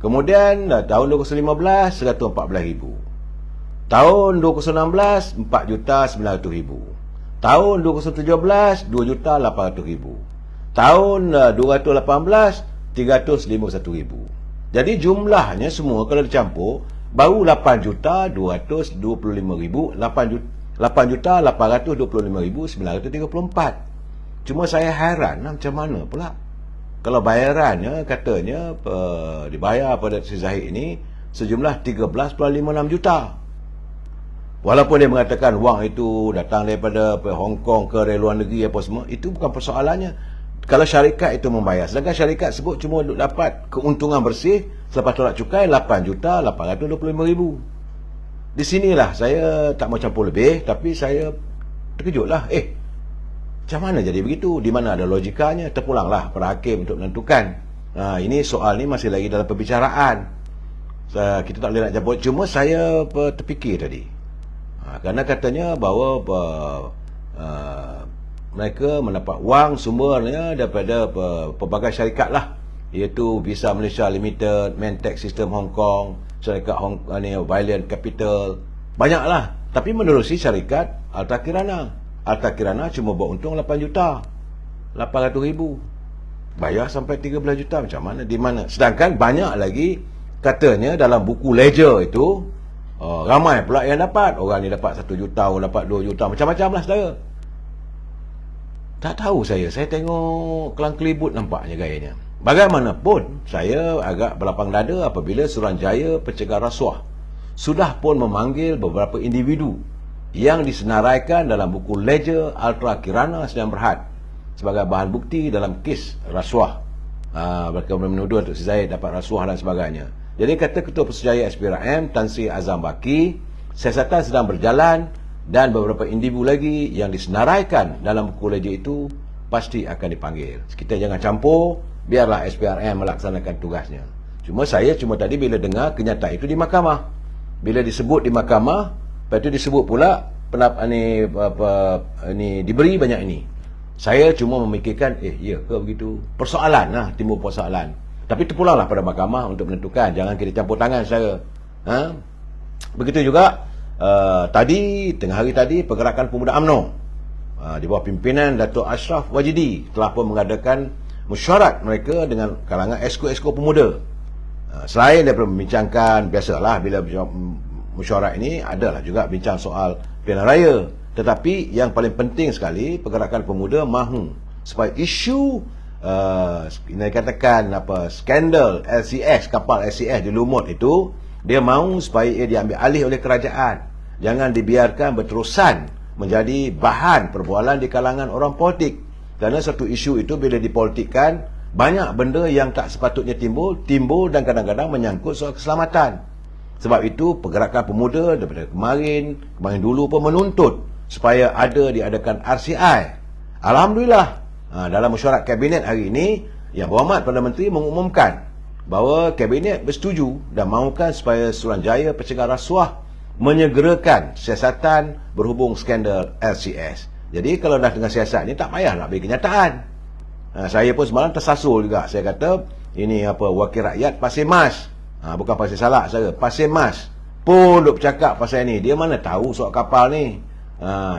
Kemudian tahun 2015 114,000. Tahun 2016 4,900,000. Tahun 2017 2,800,000. Tahun 2018 351,000. Jadi jumlahnya semua kalau dicampur baru 8,825,934. Cuma saya heran macam mana pula kalau bayarannya katanya dibayar pada si Zahid ini sejumlah 13.56 juta. Walaupun dia mengatakan wang itu datang daripada Hong Kong ke luar negeri apa semua, itu bukan persoalannya. Kalau syarikat itu membayar, sedangkan syarikat sebut cuma dapat keuntungan bersih selepas tolak cukai 8,825,000. Di sinilah saya tak mau campur lebih, tapi saya terkejutlah. Macam mana jadi begitu? Di mana ada logikanya? Terpulanglah para hakim untuk menentukan. Ini soal ni masih lagi dalam perbicaraan. Kita tak boleh nak campur. Cuma saya terfikir tadi. Kerana katanya bahawa mereka mendapat wang sumbernya daripada pelbagai syarikat lah, iaitu Visa Malaysia Limited, Mantex System Hong Kong, syarikat Valiant Capital, banyaklah. Tapi menerusi syarikat Arta Kirana. Arta Kirana cuma buat untung 8,800,000. Bayar sampai 13 juta macam mana? Di mana? Sedangkan banyak lagi katanya dalam buku ledger itu ramai pula yang dapat. Orang ni dapat 1 juta, orang dapat 2 juta, macam-macam lah saudara. Tak tahu saya tengok kelang kelibut nampaknya gayanya. Bagaimanapun, saya agak berlapang dada apabila Suruhanjaya Pencegah Rasuah sudah pun memanggil beberapa individu yang disenaraikan dalam buku ledger Arta Kirana Sdn Bhd sebagai bahan bukti dalam kes rasuah. Mereka menuduh Datuk Zahid dapat rasuah dan sebagainya. Jadi kata Ketua Putrajaya SPRM Tan Sri Azam Baki, siasatan sedang berjalan dan beberapa individu lagi yang disenaraikan dalam buku ledger itu pasti akan dipanggil. Kita jangan campur, biarlah SPRM melaksanakan tugasnya. Saya tadi bila dengar kenyataan itu di mahkamah. Bila disebut di mahkamah, lepas itu disebut pula diberi banyak ini. Saya cuma memikirkan, ya ke begitu? Persoalan lah, timbul persoalan. Tapi terpulanglah pada mahkamah untuk menentukan. Jangan kita campur tangan saya. Begitu juga tengah hari tadi Pergerakan Pemuda UMNO di bawah pimpinan Datuk Ashraf Wajidi telah pun mengadakan mesyuarat mereka dengan kalangan esko-esko pemuda. Selain daripada membincangkan, biasalah bila mesyuarat ini adalah juga bincang soal pilihan raya, tetapi yang paling penting sekali Pergerakan Pemuda mahu supaya isu dikatakan skandal LCS, kapal LCS di Lumut itu, dia mahu supaya ia diambil alih oleh kerajaan. Jangan dibiarkan berterusan menjadi bahan perbualan di kalangan orang politik. Kerana satu isu itu bila dipolitikkan, banyak benda yang tak sepatutnya timbul dan kadang-kadang menyangkut soal keselamatan. Sebab itu Pergerakan Pemuda daripada kemarin dulu pun menuntut supaya diadakan RCI. Alhamdulillah, dalam mesyuarat Kabinet hari ini, Yang Berhormat Perdana Menteri mengumumkan bahawa Kabinet bersetuju dan mahukan supaya Suruhanjaya Pencegah Rasuah menyegerakan siasatan berhubung skandal LCS. Jadi kalau dah dengan siasat ni tak payah nak bagi kenyataan. Saya pun semalam tersasul juga. Saya kata ini wakil rakyat Pasir Mas, bukan Pasir Salak saya, Pasir Mas pun duk bercakap pasal ni. Dia mana tahu soal kapal ni.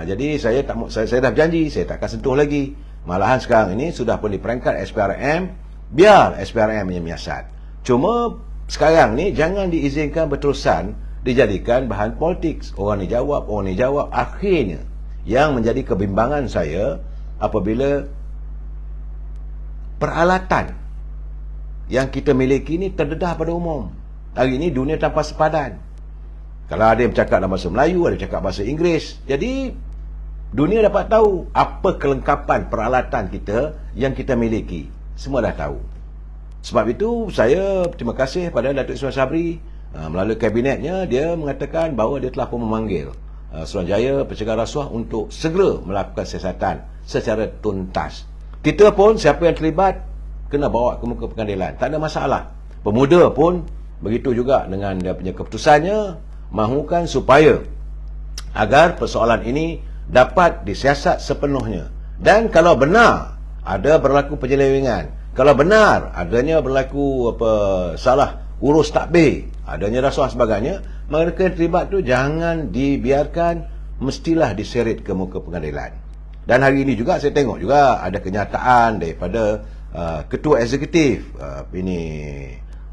Jadi saya dah berjanji saya tak akan sentuh lagi. Malahan sekarang ini sudah pun di peringkat SPRM, biar SPRM yang menyiasat. Cuma sekarang ni jangan diizinkan berterusan dijadikan bahan politik. Orang ni jawab, orang ni jawab. Akhirnya yang menjadi kebimbangan saya apabila peralatan yang kita miliki ni terdedah pada umum. Hari ini dunia tanpa sepadan. Kalau ada yang bercakap dalam bahasa Melayu, ada yang bercakap bahasa Inggeris. Jadi dunia dapat tahu apa kelengkapan peralatan kita yang kita miliki. Semua dah tahu. Sebab itu saya terima kasih pada Datuk Ismail Sabri. Melalui kabinetnya, dia mengatakan bahawa dia telah pun memanggil Suruhanjaya Pencegah Rasuah untuk segera melakukan siasatan secara tuntas. Kita pun, siapa yang terlibat, kena bawa ke muka pengadilan. Tak ada masalah. Pemuda pun begitu juga dengan dia punya keputusannya, mahukan supaya agar persoalan ini dapat disiasat sepenuhnya. Dan kalau benar ada berlaku penyelewengan, kalau benar adanya berlaku salah urus takbir, adanya rasuah sebagainya, mereka yang terlibat tu jangan dibiarkan, mestilah diseret ke muka pengadilan. Dan hari ini juga saya tengok juga ada kenyataan daripada ketua eksekutif ini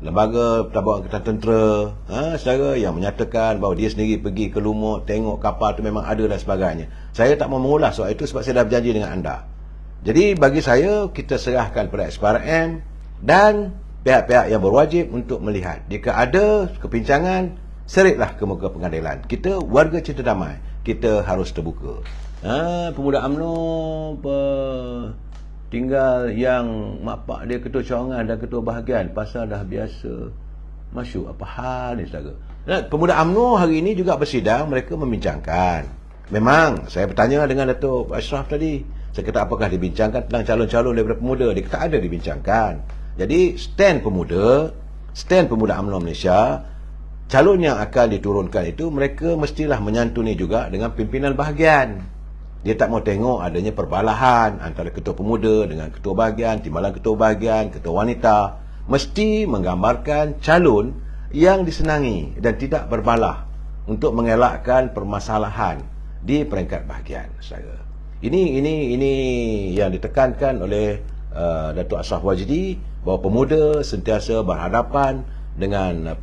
Lembaga Pertabuan Angkatan Tentera, saudara, yang menyatakan bahawa dia sendiri pergi ke Lumut, tengok kapal tu memang ada dan sebagainya. Saya tak mau mengulas soal itu sebab saya dah berjanji dengan anda. Jadi bagi saya, kita serahkan pada SPRM dan pihak-pihak yang berwajib untuk melihat. Jika ada kepincangan, seretlah ke muka pengadilan. Kita warga cinta damai, kita harus terbuka. Pemuda UMNO tinggal yang mak pak dia ketua cawangan dan ketua bahagian, pasal dah biasa masuk. Apa hal ni, saudara? Pemuda UMNO hari ini juga bersidang, mereka membincangkan. Memang saya bertanya dengan Datuk Ashraf tadi, saya kata apakah dibincangkan tentang calon-calon daripada pemuda. Dia kata ada dibincangkan. Jadi stand pemuda UMNO Malaysia, calon yang akan diturunkan itu mereka mestilah menyantuni juga dengan pimpinan bahagian. Dia tak mau tengok adanya perbalahan antara ketua pemuda dengan ketua bahagian, timbalan ketua bahagian, ketua wanita. Mesti menggambarkan calon yang disenangi dan tidak berbalah untuk mengelakkan permasalahan di peringkat bahagian. Ini yang ditekankan oleh Datuk Ashraf Wajdi, bahawa pemuda sentiasa berhadapan dengan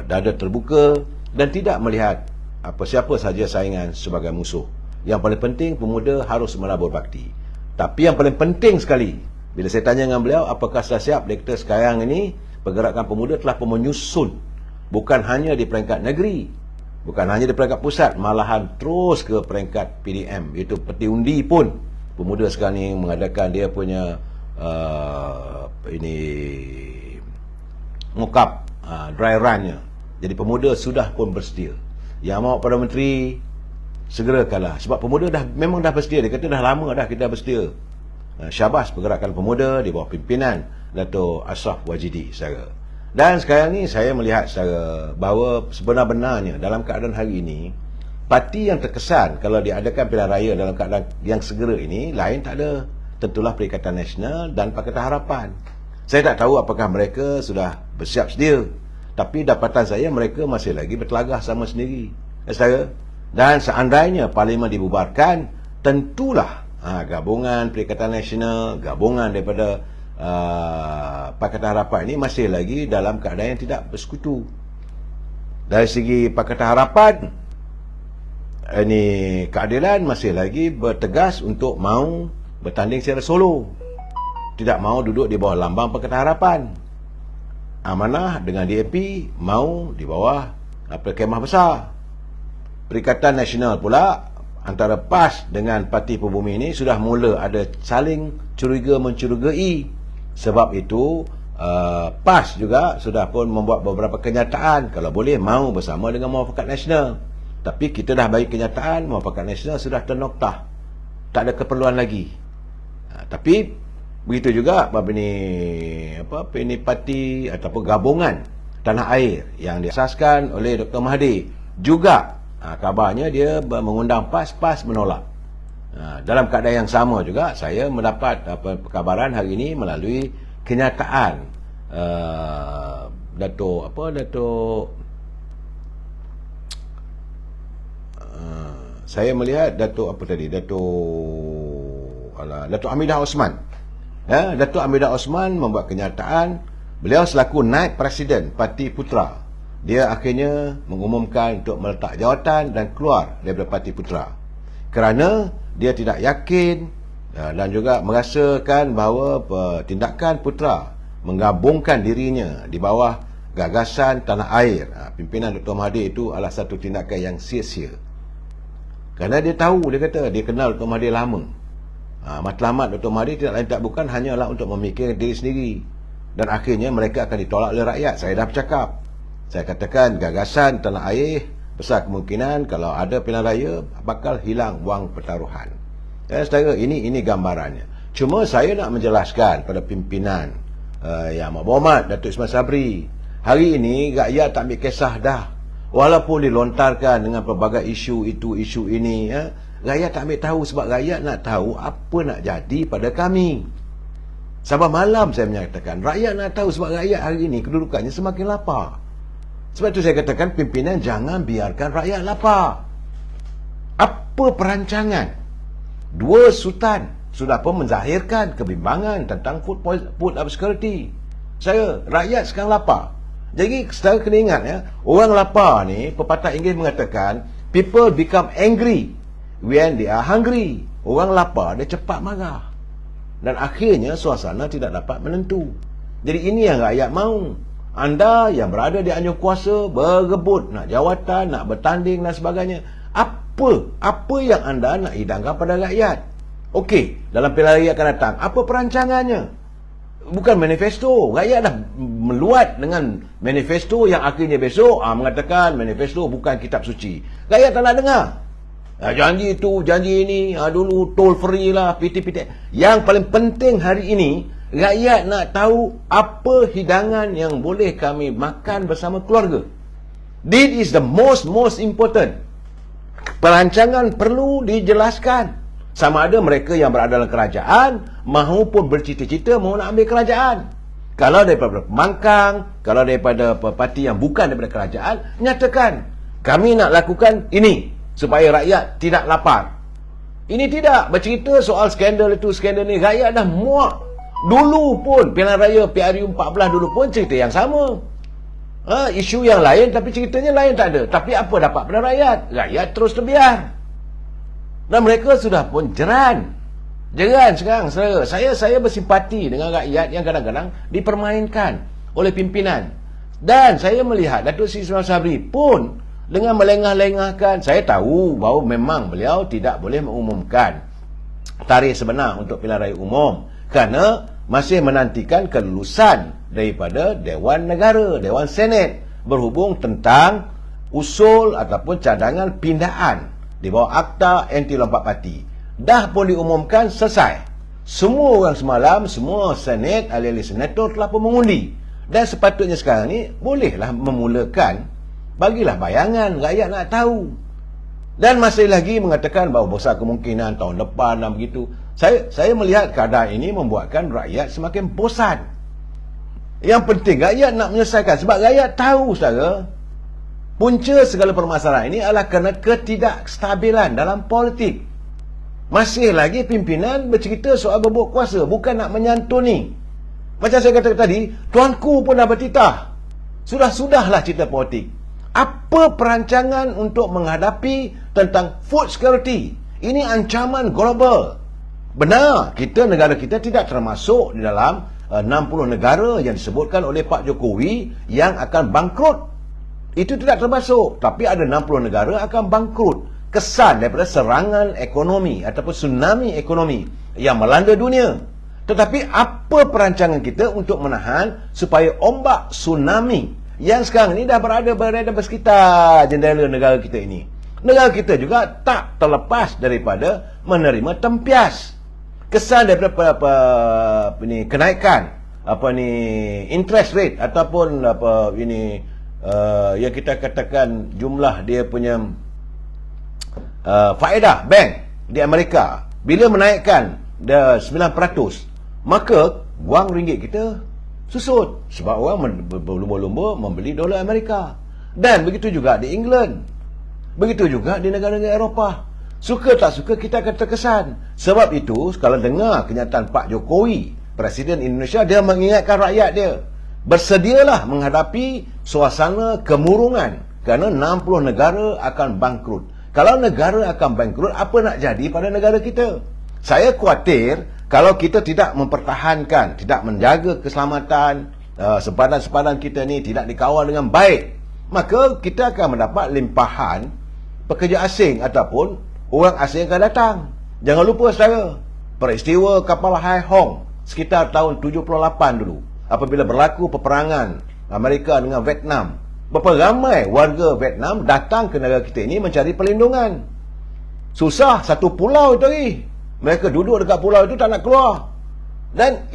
dada terbuka dan tidak melihat siapa saja saingan sebagai musuh. Yang paling penting, pemuda harus melabur bakti. Tapi yang paling penting sekali, bila saya tanya dengan beliau apakah sudah siap, dia kata sekarang ini pergerakan pemuda telah pun menyusun, bukan hanya di peringkat negeri, bukan hanya di peringkat pusat, malahan terus ke peringkat PDM, iaitu peti undi pun. Pemuda sekarang ni mengadakan dia punya mock-up dry run-nya. Jadi pemuda sudah pun bersedia. Yang mahu Perdana Menteri segerakanlah, sebab pemuda memang dah bersedia. Dia kata dah lama dah kita bersedia. Syabas pergerakan pemuda di bawah pimpinan Datuk Ashraf Wajdi, saudara. Dan sekarang ni saya melihat secara bahawa sebenar-benarnya dalam keadaan hari ini, parti yang terkesan kalau diadakan pilihan raya dalam keadaan yang segera ini, lain tak ada, tentulah Perikatan Nasional dan Pakatan Harapan. Saya tak tahu apakah mereka sudah bersiap sedia, tapi dapatan saya mereka masih lagi bertelagah sama sendiri, saudara. Dan seandainya parlimen dibubarkan, tentulah gabungan Perikatan Nasional, gabungan daripada Pakatan Harapan ini masih lagi dalam keadaan yang tidak bersekutu. Dari segi Pakatan Harapan, ini keadilan masih lagi bertegas untuk mahu bertanding secara solo, tidak mahu duduk di bawah lambang Pakatan Harapan. Amanah dengan DAP mahu di bawah Kemah Besar. Perikatan Nasional pula, antara PAS dengan Parti Pribumi ini sudah mula ada saling curiga mencurigai. Sebab itu PAS juga sudah pun membuat beberapa kenyataan, kalau boleh mahu bersama dengan Muafakat Nasional. Tapi kita dah bagi kenyataan, Muafakat Nasional sudah ternoktah, tak ada keperluan lagi. Tapi begitu juga ini parti ataupun gabungan Tanah Air yang diasaskan oleh Dr. Mahathir juga, kabarnya dia mengundang PAS menolak. Dalam keadaan yang sama juga saya mendapat perkabaran hari ini melalui kenyataan Datuk saya melihat Datuk Amidah Osman. Datuk Amidah Osman membuat kenyataan, beliau selaku naib presiden Parti Putra, dia akhirnya mengumumkan untuk meletak jawatan dan keluar daripada Parti Putra kerana dia tidak yakin dan juga merasakan bahawa tindakan Putra menggabungkan dirinya di bawah gagasan tanah air. Pimpinan Dr. Mahathir itu adalah satu tindakan yang sia-sia. Kerana dia tahu, dia kata, dia kenal Dr. Mahathir lama. Matlamat Dr. Mahathir tidak lain tak bukan hanyalah untuk memikirkan diri sendiri. Dan akhirnya mereka akan ditolak oleh rakyat. Saya dah bercakap. Saya katakan gagasan tanah air besar kemungkinan kalau ada pilihan raya bakal hilang wang pertaruhan. Dan saudara, ini gambarannya. Cuma saya nak menjelaskan pada pimpinan Yang Amat Berhormat Datuk Ismail Sabri, hari ini rakyat tak ambil kisah dah. Walaupun dilontarkan dengan pelbagai isu itu, isu ini, rakyat tak ambil tahu sebab rakyat nak tahu apa nak jadi pada kami. Sampai malam saya menyatakan, rakyat nak tahu sebab rakyat hari ini kedudukannya semakin lapar. Sebab itu saya katakan pimpinan jangan biarkan rakyat lapar. Apa perancangan? Dua sultan sudah pun menzahirkan kebimbangan tentang food security. Rakyat sekarang lapar. Jadi saudara kena ingat ya, orang lapar ni, pepatah Inggeris mengatakan people become angry when they are hungry. Orang lapar dia cepat marah. Dan akhirnya suasana tidak dapat menentu. Jadi ini yang rakyat mahu. Anda yang berada di anjung kuasa berebut nak jawatan, nak bertanding dan sebagainya. Apa yang anda nak hidangkan pada rakyat? Okey, dalam pilihan raya akan datang, apa perancangannya? Bukan manifesto. Rakyat dah meluat dengan manifesto yang akhirnya besok mengatakan manifesto bukan kitab suci. Rakyat tak nak dengar. Janji itu, janji ini, dulu toll free lah, PT-PT. Yang paling penting hari ini, rakyat nak tahu apa hidangan yang boleh kami makan bersama keluarga. This is the most important. Perancangan perlu dijelaskan. Sama ada mereka yang berada dalam kerajaan maupun bercita-cita mahu nak ambil kerajaan. Kalau daripada pembangkang, kalau daripada parti yang bukan daripada kerajaan, nyatakan kami nak lakukan ini supaya rakyat tidak lapar. Ini tidak bercerita soal skandal itu, skandal ni. Rakyat dah muak. Dulu pun pilihan raya PRU 14 dulu pun cerita yang sama. Isu yang lain tapi ceritanya lain tak ada. Tapi apa dapat pada rakyat? Rakyat terus terbiar. Dan mereka sudah pun jeran sekarang. Saya bersimpati dengan rakyat yang kadang-kadang dipermainkan oleh pimpinan. Dan saya melihat Datuk Seri Ismail Sabri pun dengan melengah-lengahkan. Saya tahu bahawa memang beliau tidak boleh mengumumkan tarikh sebenar untuk pilihan raya umum kerana masih menantikan kelulusan daripada Dewan Negara, Dewan Senat berhubung tentang usul ataupun cadangan pindaan di bawah Akta Anti Lompat Parti. Dah pun diumumkan selesai. Semua orang semalam, semua Senat, ahli-ahli senator telah pun mengundi. Dan sepatutnya sekarang ni bolehlah memulakan, bagilah bayangan, rakyat nak tahu. Dan masih lagi mengatakan bahawa besar kemungkinan tahun depan dan begitu. Saya melihat keadaan ini membuatkan rakyat semakin bosan. Yang penting rakyat nak menyelesaikan. Sebab rakyat tahu, saudara, punca segala permasalahan ini adalah kerana ketidakstabilan dalam politik. Masih lagi pimpinan bercerita soal berebut kuasa, bukan nak menyantuni. Macam saya kata tadi, tuanku pun dah bertitah. Sudahlah cerita politik. Apa perancangan untuk menghadapi tentang food security? Ini ancaman global. Benar, negara kita tidak termasuk di dalam 60 negara yang disebutkan oleh Pak Jokowi yang akan bangkrut. Itu tidak termasuk. Tapi ada 60 negara akan bangkrut. Kesan daripada serangan ekonomi ataupun tsunami ekonomi yang melanda dunia. Tetapi apa perancangan kita untuk menahan supaya ombak tsunami yang sekarang ini dah berada bersekitar jendela negara kita ini. Negara kita juga tak terlepas daripada menerima tempias. Kesan daripada kenaikan interest rate ataupun yang kita katakan jumlah dia punya faedah bank di Amerika bila menaikkan 9%, maka wang ringgit kita susut sebab orang berlumba-lumba membeli dolar Amerika. Dan begitu juga di England, begitu juga di negara-negara Eropah. Suka tak suka kita akan terkesan. Sebab itu kalau dengar kenyataan Pak Jokowi, Presiden Indonesia, dia mengingatkan rakyat dia, bersedialah menghadapi suasana kemurungan kerana 60 negara akan bangkrut. Kalau negara akan bangkrut, apa nak jadi pada negara kita? Saya khawatir Kalau kita tidak mempertahankan, tidak menjaga keselamatan, sempadan-sempadan kita ni tidak dikawal dengan baik, maka kita akan mendapat limpahan pekerja asing ataupun orang asing akan datang. Jangan lupa saudara, peristiwa kapal Hai Hong sekitar tahun 78 dulu, apabila berlaku peperangan Amerika dengan Vietnam. Berapa ramai warga Vietnam datang ke negara kita ini mencari perlindungan. Susah satu pulau itu lagi. Mereka duduk dekat pulau itu tak nak keluar. Dan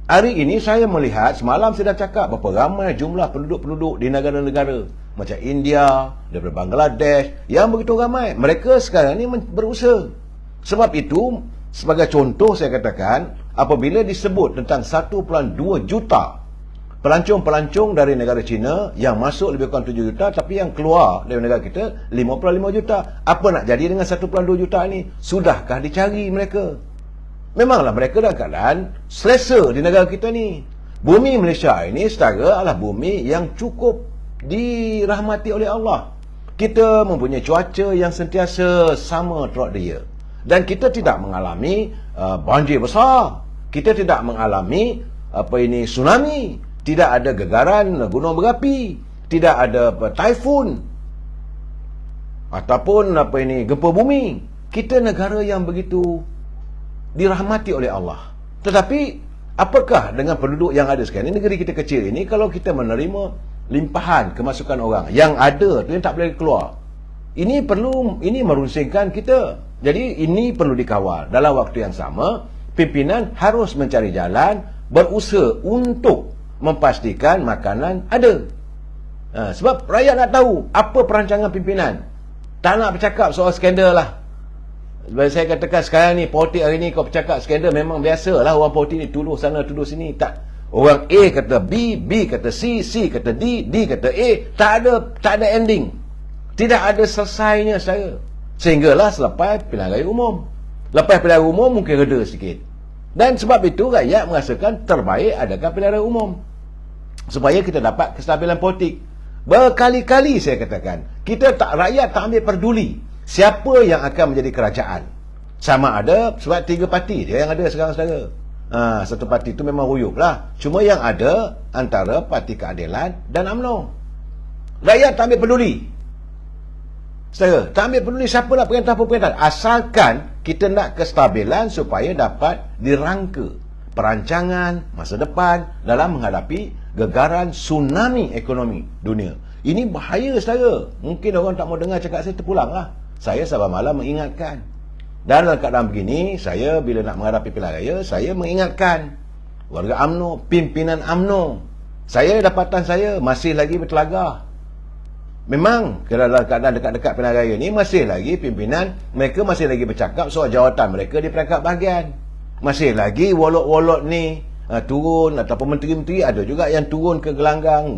hari ini saya melihat, semalam saya dah cakap berapa ramai jumlah penduduk-penduduk di negara-negara macam India, daripada Bangladesh, yang begitu ramai. Mereka sekarang ni berusaha. Sebab itu, sebagai contoh saya katakan, apabila disebut tentang 1.2 juta pelancong-pelancong dari negara China yang masuk lebih kurang 7 juta, tapi yang keluar dari negara kita 5.5 juta. Apa nak jadi dengan 1.2 juta ni? Sudahkah dicari mereka? Memanglah mereka dalam keadaan selesa di negara kita ni. Bumi Malaysia ini setara adalah bumi yang cukup dirahmati oleh Allah. Kita mempunyai cuaca yang sentiasa sama throughout the year. Dan kita tidak mengalami banjir besar. Kita tidak mengalami tsunami. Tidak ada gegaran gunung berapi, tidak ada taifun ataupun gempa bumi. Kita negara yang begitu dirahmati oleh Allah. Tetapi apakah dengan penduduk yang ada sekarang ini, negeri kita kecil ini, kalau kita menerima limpahan kemasukan orang yang ada tu yang tak boleh keluar, ini merunsingkan kita. Jadi ini perlu dikawal. Dalam waktu yang sama, pimpinan harus mencari jalan, berusaha untuk memastikan makanan ada. Sebab rakyat nak tahu apa perancangan pimpinan. Tak nak bercakap soal skandal lah. Sebab saya katakan sekarang ni, politik hari ni kau bercakap skandal memang biasa lah. Orang politik ni tuduh sana tuduh sini. Tak. Orang A kata B, B kata C, C kata D, D kata A. Tak ada ending. Tidak ada selesainya saya. Sehinggalah selepas pilihan raya umum. Lepas pilihan raya umum mungkin reda sikit. Dan sebab itu rakyat merasakan terbaik adakan pilihan raya umum, supaya kita dapat kestabilan politik. Berkali-kali saya katakan, rakyat tak ambil peduli siapa yang akan menjadi kerajaan. Sama ada, sebab 3 parti dia yang ada sekarang saudara. Satu parti itu memang ruyuk lah. Cuma yang ada antara Parti Keadilan dan UMNO. Rakyat tak ambil peduli. Saudara, tak ambil peduli siapa nak perintah pemerintahan, asalkan kita nak kestabilan supaya dapat dirangka perancangan masa depan dalam menghadapi gegaran tsunami ekonomi dunia. Ini bahaya saudara. Mungkin orang tak mau dengar cakap saya, terpulang lah. Saya sabar malam mengingatkan. Dan dalam keadaan begini, saya bila nak menghadapi pilihan raya, saya mengingatkan warga UMNO, pimpinan UMNO. Dapatan saya masih lagi bertelagah. Memang dalam keadaan dekat-dekat pilihan raya ni, masih lagi pimpinan mereka masih lagi bercakap soal jawatan mereka di peringkat bahagian. Masih lagi wolok-wolok ni turun, ataupun menteri-menteri ada juga yang turun ke gelanggang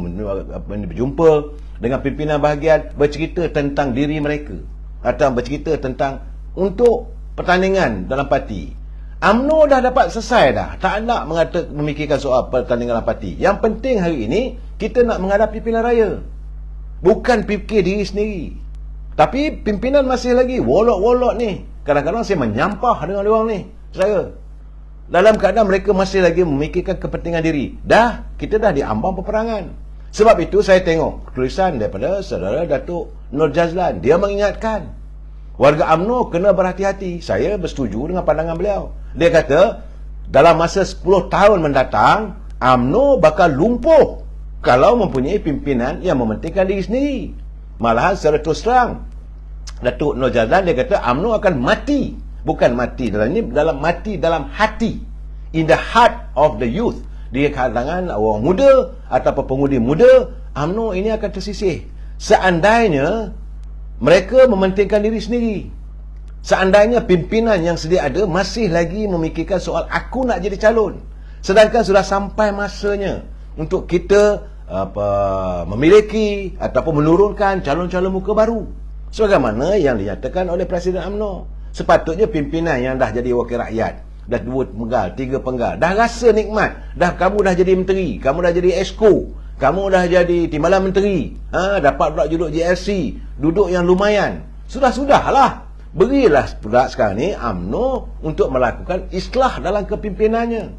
berjumpa dengan pimpinan bahagian, bercerita tentang diri mereka atau bercerita tentang untuk pertandingan dalam parti. UMNO dah dapat selesai dah, tak nak memikirkan soal pertandingan dalam parti. Yang penting hari ini kita nak menghadapi pilihan raya, bukan fikir diri sendiri. Tapi pimpinan masih lagi wolok-wolok ni. Kadang-kadang saya menyampah dengan orang ni saya, dalam keadaan mereka masih lagi memikirkan kepentingan diri. Kita dah di ambang peperangan. Sebab itu saya tengok tulisan daripada saudara Datuk Nur Jazlan. Dia mengingatkan warga UMNO kena berhati-hati. Saya bersetuju dengan pandangan beliau. Dia kata dalam masa 10 tahun mendatang, UMNO bakal lumpuh kalau mempunyai pimpinan yang mementingkan diri sendiri. Malahan secara terus terang, Datuk Nur Jazlan dia kata UMNO akan mati. Bukan mati dalam hati. In the heart of the youth. Di kalangan orang muda ataupun pengudi muda, UMNO ini akan tersisih. Seandainya mereka mementingkan diri sendiri. Seandainya pimpinan yang sedia ada masih lagi memikirkan soal aku nak jadi calon. Sedangkan sudah sampai masanya untuk kita memiliki ataupun menurunkan calon-calon muka baru. Sebagaimana yang dinyatakan oleh Presiden UMNO. Sepatutnya pimpinan yang dah jadi wakil rakyat, dah 2 penggal, 3 penggal, dah rasa nikmat. Kamu dah jadi menteri, kamu dah jadi exco, kamu dah jadi timbalan menteri, dapat pula duduk JLC, duduk yang lumayan. Sudahlah. Berilah pula sekarang ni UMNO untuk melakukan islah dalam kepimpinannya.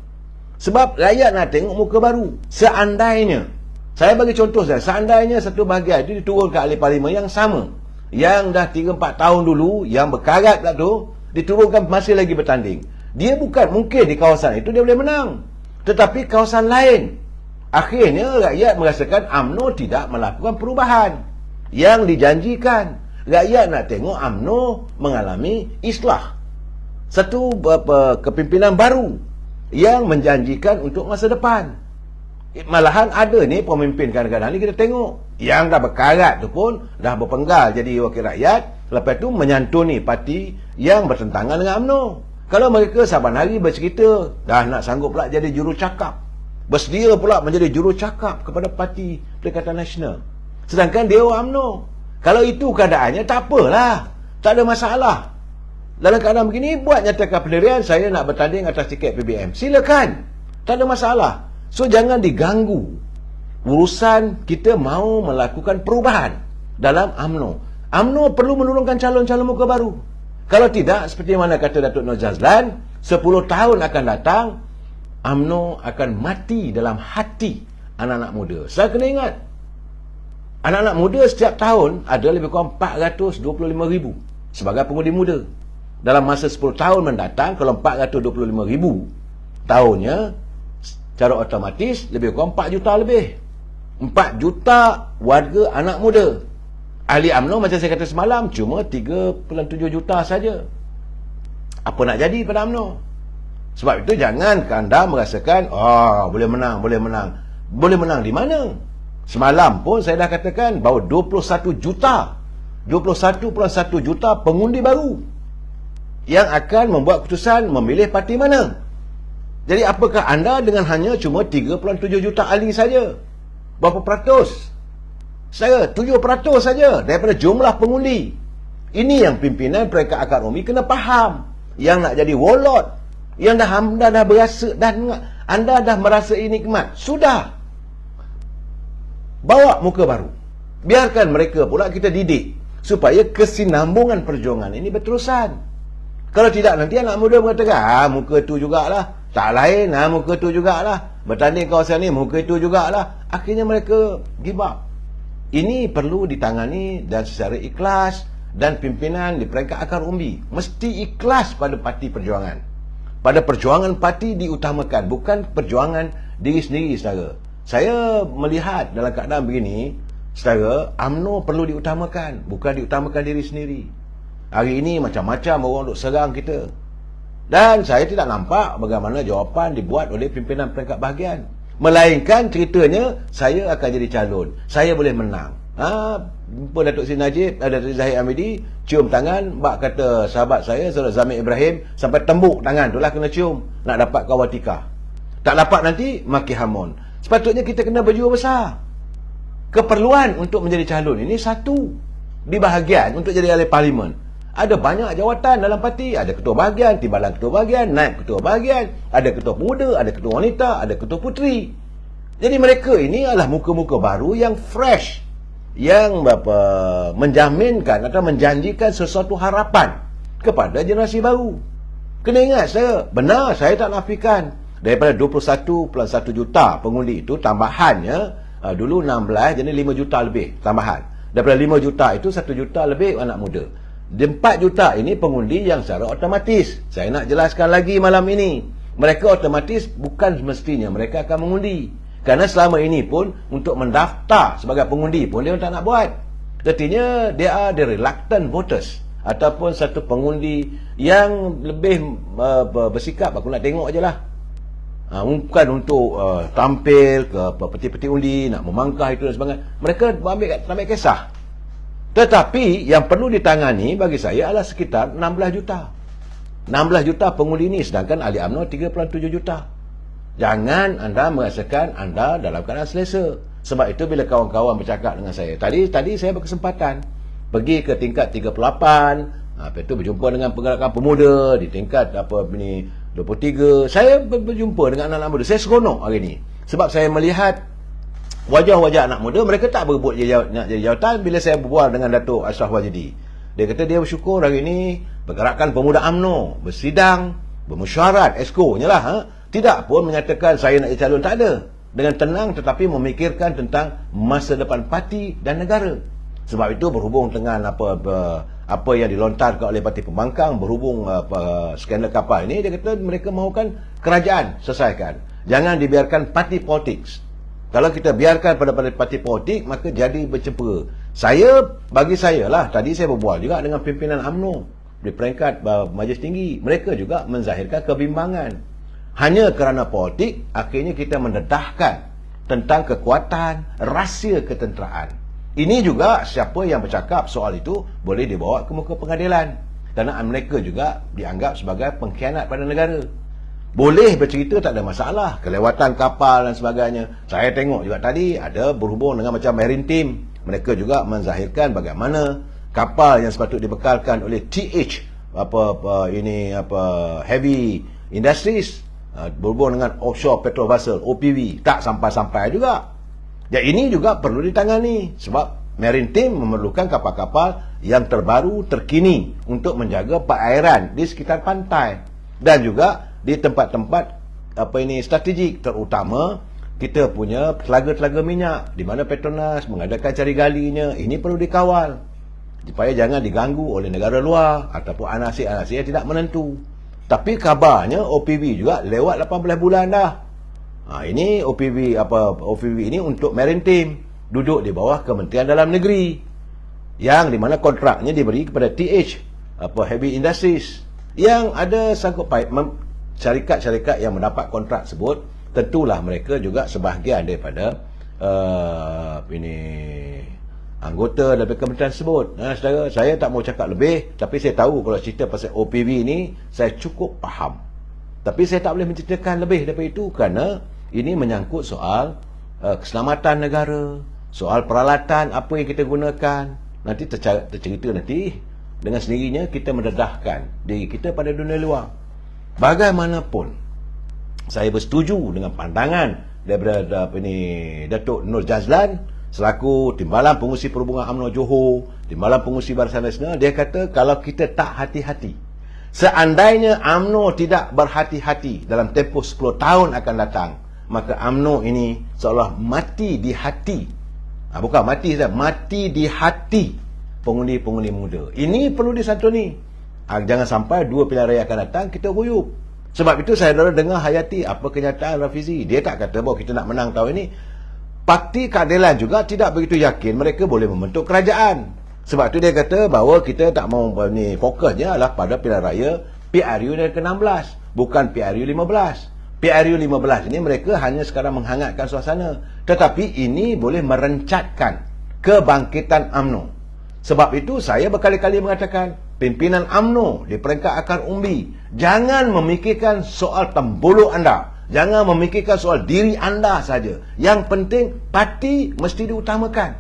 Sebab rakyat nak tengok muka baru. Seandainya, saya bagi contoh saja, seandainya satu bahagian itu diturunkan oleh parlimen yang sama, yang dah 3-4 tahun dulu, yang berkarat pula tu, diturunkan masih lagi bertanding. Dia bukan mungkin di kawasan itu dia boleh menang. Tetapi kawasan lain, akhirnya rakyat merasakan UMNO tidak melakukan perubahan yang dijanjikan. Rakyat nak tengok UMNO mengalami islah. Satu kepimpinan baru yang menjanjikan untuk masa depan. Malahan ada ni pemimpin kadang-kadang ni kita tengok yang dah berkarat tu pun dah berpenggal jadi wakil rakyat, lepas tu menyantuni parti yang bertentangan dengan UMNO. Kalau mereka saban hari bercerita dah nak sanggup pula jadi jurucakap, bersedia pula menjadi jurucakap kepada Parti Perikatan Nasional, sedangkan dia orang UMNO. Kalau itu keadaannya tak apalah, tak ada masalah. Dalam keadaan begini buat nyatakan pendirian saya nak bertanding atas tiket PBM, silakan, tak ada masalah. So jangan diganggu urusan kita mau melakukan perubahan dalam UMNO. UMNO perlu menurunkan calon-calon muka baru. Kalau tidak, seperti mana kata Datuk Nur Jazlan, 10 tahun akan datang, UMNO akan mati dalam hati anak-anak muda. Saya kena ingat, anak-anak muda setiap tahun ada lebih kurang 425,000 sebagai pengundi muda. Dalam masa 10 tahun mendatang, kalau 425,000 tahunnya, secara otomatis lebih kurang 4 juta lebih. 4 juta warga anak muda. Ahli UMNO macam saya kata semalam cuma 3.7 juta saja. Apa nak jadi pada UMNO? Sebab itu jangan anda merasakan boleh menang. Boleh menang di mana? Semalam pun saya dah katakan bahawa 21 juta 21.1 juta pengundi baru yang akan membuat keputusan memilih parti mana. Jadi apakah anda dengan hanya cuma 3.7 juta ahli saja? Berapa peratus? Saya 7% saja daripada jumlah pengundi. Ini yang pimpinan Peringkat Akar Umbi kena faham. Yang nak jadi warlord, yang anda dah berasa, anda dah merasa nikmat, sudah. Bawa muka baru. Biarkan mereka pula kita didik supaya kesinambungan perjuangan ini berterusan. Kalau tidak nanti anak muda mengatakan muka tu jugalah, tak lain muka tu jugalah, bertanding kawasan ni muka itu jugalah. Akhirnya mereka give up. Ini perlu ditangani dan secara ikhlas, dan pimpinan di Peringkat Akar Umbi mesti ikhlas pada parti perjuangan. Pada perjuangan parti diutamakan, bukan perjuangan diri sendiri, saudara. Saya melihat dalam keadaan begini, saudara, UMNO perlu diutamakan, bukan diutamakan diri sendiri. Hari ini macam-macam orang duk serang kita. Dan saya tidak nampak bagaimana jawapan dibuat oleh pimpinan peringkat bahagian. Melainkan ceritanya, saya akan jadi calon, saya boleh menang. Jumpa Datuk Seri Najib, Datuk Zahid Hamidi, cium tangan, bak kata sahabat saya, Saudara Zamir Ibrahim, sampai tembuk tangan tu lah kena cium, nak dapat kawatika. Tak dapat nanti, maki hamun. Sepatutnya kita kena berjuang besar. Keperluan untuk menjadi calon ini satu. Di bahagian untuk jadi ahli parlimen, ada banyak jawatan dalam parti. Ada ketua bahagian, timbalan ketua bahagian, naib ketua bahagian, ada ketua pemuda, ada ketua wanita, ada ketua puteri. Jadi mereka ini adalah muka-muka baru yang fresh, yang menjaminkan atau menjanjikan sesuatu harapan kepada generasi baru. Kena ingat, saya benar, saya tak nafikan daripada 21.1 juta pengundi itu, tambahannya dulu 16, jadi 5 juta lebih tambahan. Daripada 5 juta itu 1 juta lebih anak muda. 4 juta ini pengundi yang secara otomatis. Saya nak jelaskan lagi malam ini. Mereka otomatis bukan semestinya mereka akan mengundi. Kerana selama ini pun untuk mendaftar sebagai pengundi pun dia tak nak buat. Artinya dia are the reluctant voters, ataupun satu pengundi yang lebih bersikap aku nak tengok je lah. Bukan untuk tampil ke peti-peti undi, nak memangkah itu dan sebagainya. Mereka ambil kisah. Tetapi yang perlu ditangani bagi saya adalah sekitar 16 juta. 16 juta pengundi ini, sedangkan ahli UMNO 3.7 juta. Jangan anda merasakan anda dalam keadaan selesa. Sebab itu bila kawan-kawan bercakap dengan saya, tadi saya berkesempatan pergi ke tingkat 38, lepas itu berjumpa dengan pergerakan pemuda di tingkat 23. Saya berjumpa dengan anak-anak muda. Saya seronok hari ini sebab saya melihat wajah-wajah anak muda, mereka tak berebut nak jadi jawatan. Bila saya berbual dengan Datuk Ashraf Wajidi, Dia kata dia bersyukur hari ini pergerakan pemuda UMNO bersidang, bermesyuarat, ESCO-nya lah. Tidak pun menyatakan saya nak calon, tak ada. Dengan tenang tetapi memikirkan tentang masa depan parti dan negara. Sebab itu berhubung dengan apa yang dilontarkan oleh Parti Pembangkang, berhubung skandal kapal ini, dia kata mereka mahukan kerajaan selesaikan. Jangan dibiarkan parti politik. Kalau kita biarkan pada parti politik, maka jadi bercempera. Bagi saya lah, tadi saya berbual juga dengan pimpinan UMNO di peringkat Majlis Tinggi. Mereka juga menzahirkan kebimbangan. Hanya kerana politik, akhirnya kita mendedahkan tentang kekuatan rahsia ketenteraan. Ini juga siapa yang bercakap soal itu boleh dibawa ke muka pengadilan. Kerana mereka juga dianggap sebagai pengkhianat pada negara. Boleh bercerita, tak ada masalah. Kelewatan kapal dan sebagainya. Saya tengok juga tadi ada berhubung dengan macam Maritime. Mereka juga menzahirkan bagaimana kapal yang sepatutnya dibekalkan oleh TH Heavy Industries berhubung dengan offshore petrol vessel OPV tak sampai-sampai juga. Dan ini juga perlu ditangani sebab Maritime memerlukan kapal-kapal yang terbaru, terkini untuk menjaga perairan di sekitar pantai dan juga di tempat-tempat strategik, terutama kita punya telaga-telaga minyak di mana Petronas mengadakan cari galinya. Ini perlu dikawal supaya jangan diganggu oleh negara luar ataupun anasir-anasir yang tidak menentu. Tapi kabarnya OPV juga lewat 18 bulan dah. Ini OPV ini untuk Maritime, duduk di bawah Kementerian Dalam Negeri, yang di mana kontraknya diberi kepada TH Heavy Industries, yang ada sangkut paut. Syarikat-syarikat yang mendapat kontrak tersebut tentulah mereka juga sebahagian daripada anggota daripada kementerian tersebut. Saudara, saya tak mau cakap lebih, tapi saya tahu kalau cerita pasal OPV ini saya cukup faham. Tapi saya tak boleh menceritakan lebih daripada itu kerana ini menyangkut soal keselamatan negara, soal peralatan apa yang kita gunakan. Nanti tercerita nanti dengan sendirinya kita mendedahkan diri kita pada dunia luar. Bagaimanapun saya bersetuju dengan pandangan daripada Datuk Nur Jazlan selaku Timbalan Pengurusi Perhubungan UMNO Johor, Timbalan Pengurusi Barisan Nasional. Dia kata kalau kita tak hati-hati, seandainya UMNO tidak berhati-hati dalam tempoh 10 tahun akan datang, maka UMNO ini seolah mati di hati. Bukan mati saja, mati di hati pengundi-pengundi muda. Ini perlu disantuni. Jangan sampai 2 pilihan raya akan datang kita guyup. Sebab itu saya dengar Hayati apa kenyataan Rafizi. Dia tak kata bahawa kita nak menang tahun ini. Parti Keadilan juga tidak begitu yakin mereka boleh membentuk kerajaan. Sebab itu dia kata bahawa kita tak mau fokusnya adalah pada pilihan raya PRU yang ke-16, bukan PRU 15. PRU 15 ini mereka hanya sekarang menghangatkan suasana, tetapi ini boleh merencatkan kebangkitan UMNO. Sebab itu saya berkali-kali mengatakan pimpinan UMNO di peringkat akar umbi, jangan memikirkan soal tembuluk anda, jangan memikirkan soal diri anda saja. Yang penting parti mesti diutamakan.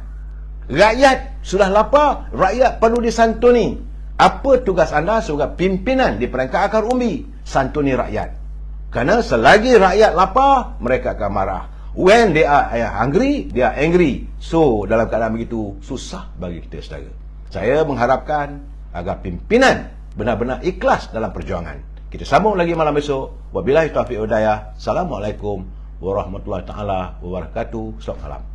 Rakyat sudah lapar, rakyat perlu disantuni. Apa tugas anda sebagai pimpinan di peringkat akar umbi? Santuni rakyat. Kerana selagi rakyat lapar, mereka akan marah. When they are hungry, they are angry. So, dalam keadaan begitu, susah bagi kita saudara. Saya mengharapkan agar pimpinan benar-benar ikhlas dalam perjuangan. Kita sambung lagi malam besok. Wabillahi taufiq wal hidayah. Assalamualaikum warahmatullahi taala wabarakatuh. Selamat malam.